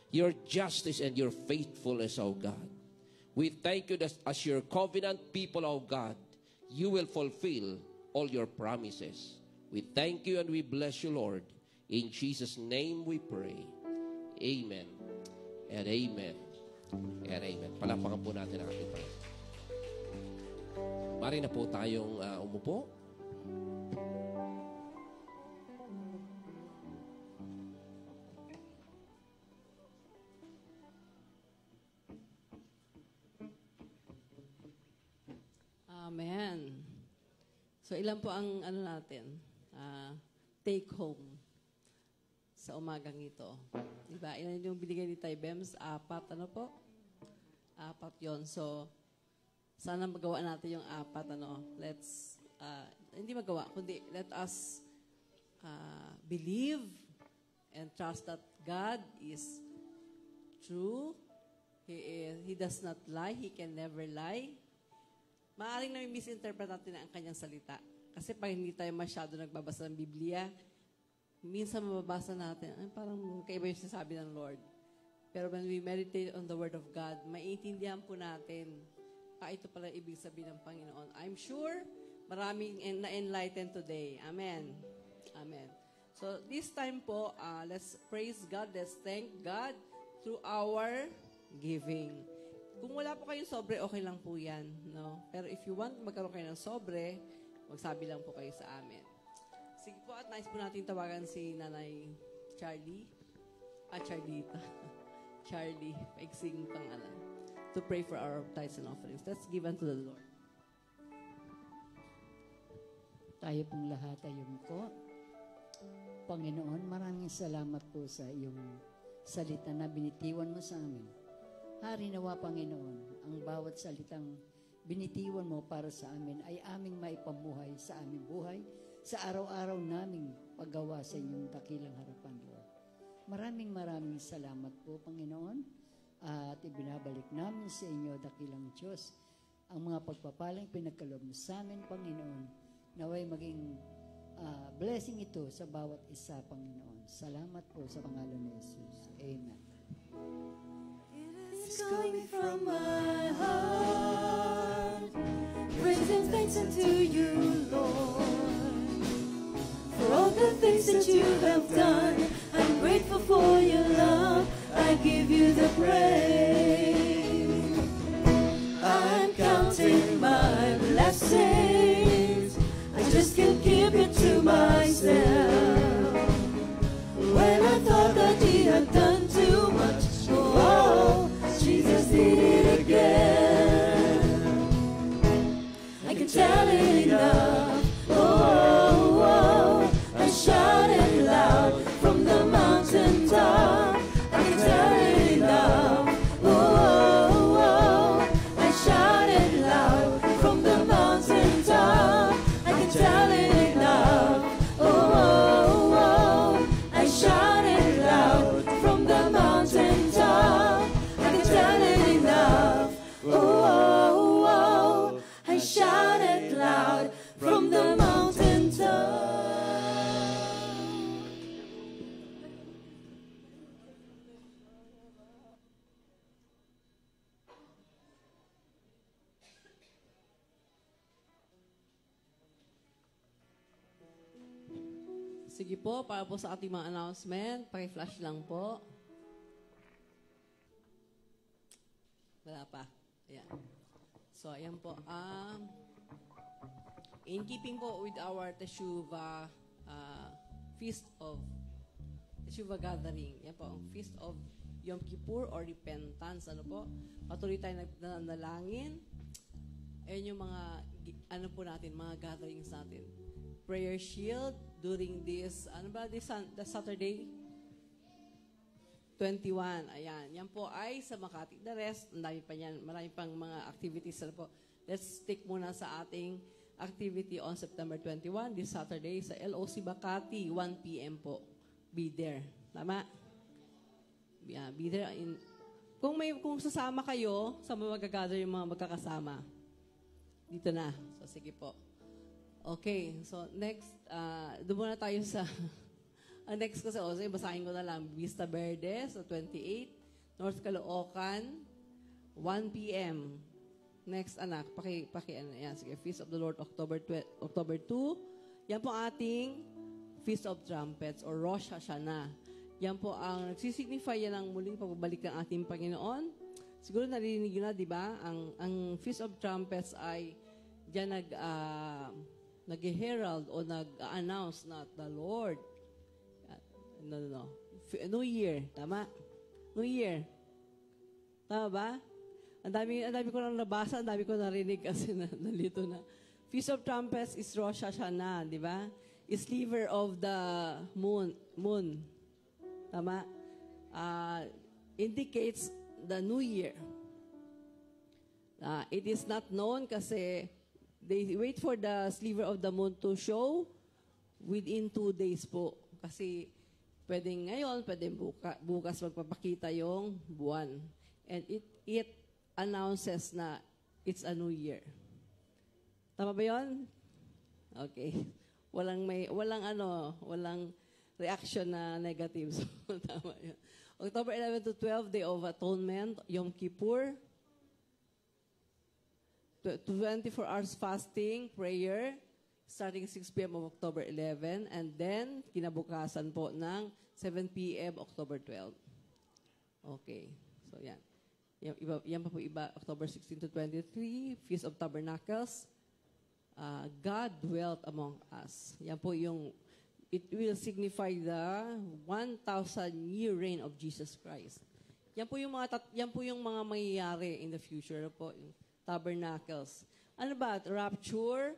your justice, and your faithfulness, O God. We thank you that as your covenant people, O God, you will fulfill all your promises. We thank you and we bless you, Lord. In Jesus' name we pray. Amen and amen. And amen. Palapakan po natin ang ating Panginoon. Mari na po tayong umupo. Amen. So ilan po ang natin? Take home sa umagang ito. Diba? Ilan yung binigay ni Tay Bems? 4, ano po? 4 yon. So, sana magawa natin yung 4, ano? Let's, hindi magawa, kundi let us believe and trust that God is true. He does not lie. He can never lie. Maaaring namin misinterpret natin ang kanyang salita. Kasi pag hindi tayo masyado nagbabasa ng Biblia, minsan mababasa natin, ay parang kaiba yung sinasabi ng Lord. Pero when we meditate on the Word of God, maiintindihan po natin, ito pala ibig sabihin ng Panginoon. I'm sure maraming na-enlighten today. Amen. Amen. So this time po, let's praise God, let's thank God through our giving. Kung wala po kayong sobre, okay lang po yan. No? Pero if you want magkaroon kayo ng sobre, magsabi lang po kayo sa amin. Sige po, at nice po natin tawagan si Nanay Charlie. Charlita. Charlie, paigsing pangalan. To pray for our tithes and offerings. Let's give unto the Lord. Tayo pong lahat ay yumko. Panginoon, maraming salamat po sa iyong salita na binitiwan mo sa amin. Hari nawa, Panginoon, ang bawat salitang binitiwan mo para sa amin ay aming maipamuhay sa aming buhay, sa araw-araw naming paggawa sa inyong dakilang harapan, Lord. Maraming salamat po, Panginoon, at ibinabalik namin sa inyo, dakilang Diyos, ang mga pagpapalang pinagkaloob mo sa amin, Panginoon, naway maging blessing ito sa bawat isa, Panginoon. Salamat po sa pangalan ni Jesus. Amen. It's coming from my heart, praising thanks unto you, Lord, for all the things that you have done. I'm grateful for your love. I give you the praise. I'm counting my blessings. I just can't keep it to myself. When I thought that he had done too much, oh, Jesus did it again. I can tell it enough. Oh, oh, I shout it loud from the mountain top. I can tell it enough. Oh, oh, I shout it loud from the mountain top. I can tell it enough. Oh, oh, I shout it loud from the mountain top. I can tell it enough. Oh, oh, I shout it loud from the mountain top. Sige po, para po sa ating mga announcement, paki-flash lang po. Wala pa. Ayan. So, ayan po. In keeping po with our Teshuvah Teshuvah gathering. Yan po, ang Feast of Yom Kippur or Repentance. Ano po? Patuloy tayo nanalangin. Ayan yung mga, ano po natin, mga gatherings natin. Prayer Shield during this, the Saturday? 21. Ayan. Yan po ay sa Makati. The rest, ang dami pa yan. Marami pang mga activities. Ano po? Let's stick muna sa ating activity on September 21, this Saturday, sa LOC Makati, 1 p.m. po. Be there. Tama? Yeah, be there kung sasama kayo, sa magagather yung mga magkakasama. Dito na. So, sige po. Okay. So, next, doon muna tayo sa, ang next kasi, basahin ko na lang. Vista Verde, so 28. North Caloocan, 1 p.m. Next, anak, yan, sige. Feast of the Lord, October 2. Yan po ating Feast of Trumpets or Rosh Hashanah. Yan po ang nagsisignify yan ang muling pagbabalik ng ating Panginoon. Siguro narinig nyo na, di ba? Ang Feast of Trumpets ay diyan nag-herald o nag-announce na the Lord. No. New Year. Tama? New Year. Tama ba? Ang dami ko nang nabasa, ang dami ko narinig kasi nalito na. Feast of Trumpets is Rosh Hashanah, di ba? Is sliver of the moon. Tama? Indicates the New Year. It is not known kasi they wait for the sliver of the moon to show within 2 days po. Kasi pwedeng ngayon, pwedeng bukas magpapakita yung buwan. And it announces na it's a new year. Tama ba yun? Okay. Walang reaction na negative. So, tama yun. October 11 to 12, Day of Atonement, Yom Kippur. 24 hours fasting, prayer, starting 6 p.m. of October 11, and then kinabukasan po ng 7 p.m. October 12. Okay. So, yan. Yan pa po iba, October 16 to 23, Feast of Tabernacles. God dwelt among us. Yan po yung it will signify the 1,000-year reign of Jesus Christ. Yan po yung mga mangyayari in the future po, yung tabernacles. Ano ba? Rapture,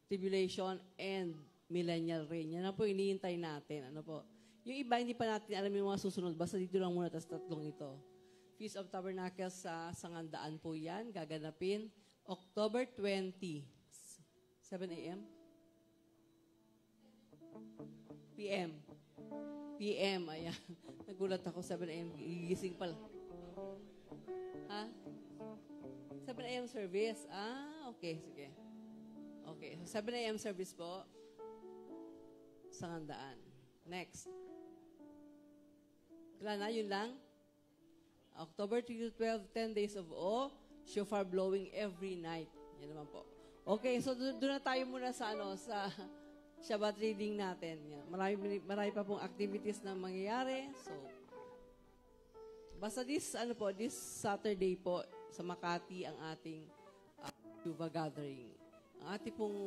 tribulation, and millennial reign. Yan na po hinihintay natin. Ano po? Yung iba, hindi pa natin alam yung mga susunod. Basta dito lang muna, tas tatlong ito. Feast of Tabernacles sa Sangandaan po yan. Gaganapin October 20. 7 a.m.? PM, ayan. Nagulat ako, 7 a.m. Gigising pala. Ha? 7 a.m. service? Okay, sige. Okay, so 7 a.m. service po. Sangandaan. Next. Wala na, yun lang. October 3 to 12, 10 days of awe. Shofar blowing every night. Yan naman po. Okay, so doon na tayo muna sa Shabbat reading natin. Yan. Marami pa pong activities na mangyayari. So, basta this Saturday po sa Makati ang ating Yuva gathering. Ang ating pong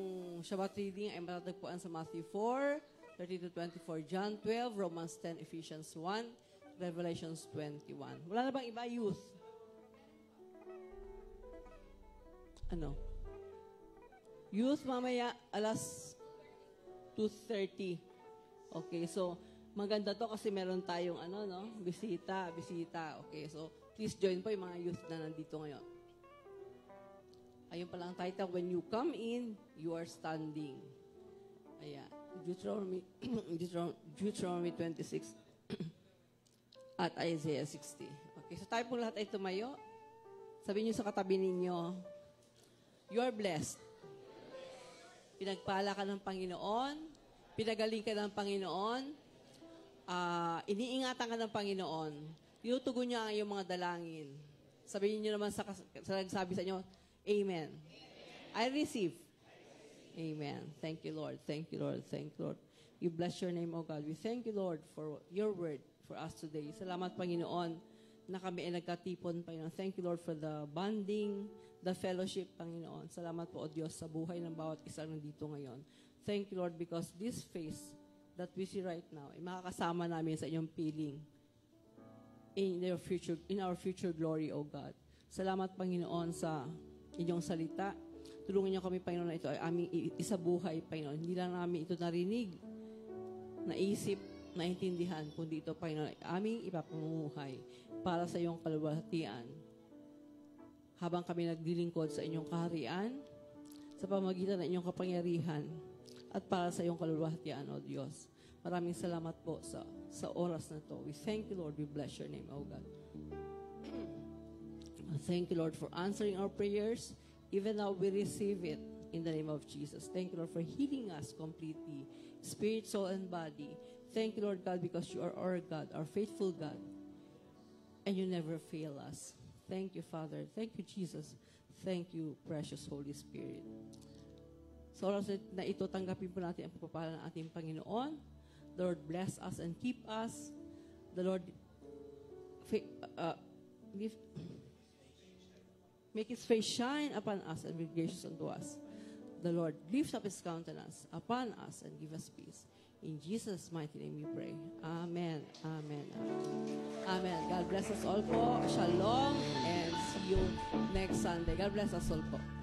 Shabbat reading ay matatagpuan sa Matthew 4, 30 to 24, John 12, Romans 10, Ephesians 1, Revelations 21. Wala na bang iba, youth? Ano? Youth, mamaya, alas 2:30. Okay, so, maganda to kasi meron tayong, bisita. Okay, so, please join po yung mga youth na nandito ngayon. Ayun pala ang title, When You Come In, You Are Standing. Ayan, Deuteronomy 26 at Isaiah 60. Okay, so tayo po lahat ay tumayo. Sabihin niyo sa katabi ninyo, you are blessed. Pinagpala ka ng Panginoon, pinagaling ka ng Panginoon, iniingatan ka ng Panginoon, tinutugon niya ang iyong mga dalangin. Sabihin niyo naman sa nagsabi sa inyo, Amen. I receive. Amen. Thank you, Lord. Thank you, Lord. Thank you, Lord. We bless your name, O God. We thank you, Lord, for your word for us today. Salamat, Panginoon, na kami ay nagkatipon, Panginoon. Thank you, Lord, for the bonding, the fellowship, Panginoon. Salamat po, O Diyos, sa buhay ng bawat isa nandito ngayon. Thank you, Lord, because this face that we see right now, ay makakasama namin sa inyong piling in our future glory, O God. Salamat, Panginoon, sa inyong salita. Tulungan niyo kami, Panginoon, na ito ay aming isabuhay, Panginoon. Hindi lang namin ito narinig, naisip, naintindihan, kundi ito, Panginoon, aming ipapamumuhay para sa iyong kaluwalhatian. Habang kami naglilingkod sa inyong kaharian, sa pamagitan ng inyong kapangyarihan, at para sa iyong kaluwalhatian, O Diyos. Maraming salamat po sa oras na to. We thank you, Lord. We bless your name, O God. Thank you, Lord, for answering our prayers. Even now, we receive it in the name of Jesus. Thank you, Lord, for healing us completely, spirit, soul, and body. Thank you, Lord God, because you are our God, our faithful God, and you never fail us. Thank you, Father. Thank you, Jesus. Thank you, precious Holy Spirit. So, oras na ito, tanggapin po natin ang pagpapala ng ating Panginoon. The Lord bless us and keep us. The Lord make His face shine upon us and be gracious unto us. The Lord lift up His countenance upon us and give us peace. In Jesus' mighty name we pray. Amen. Amen. Amen. God bless us all po. Shalom and see you next Sunday. God bless us all po.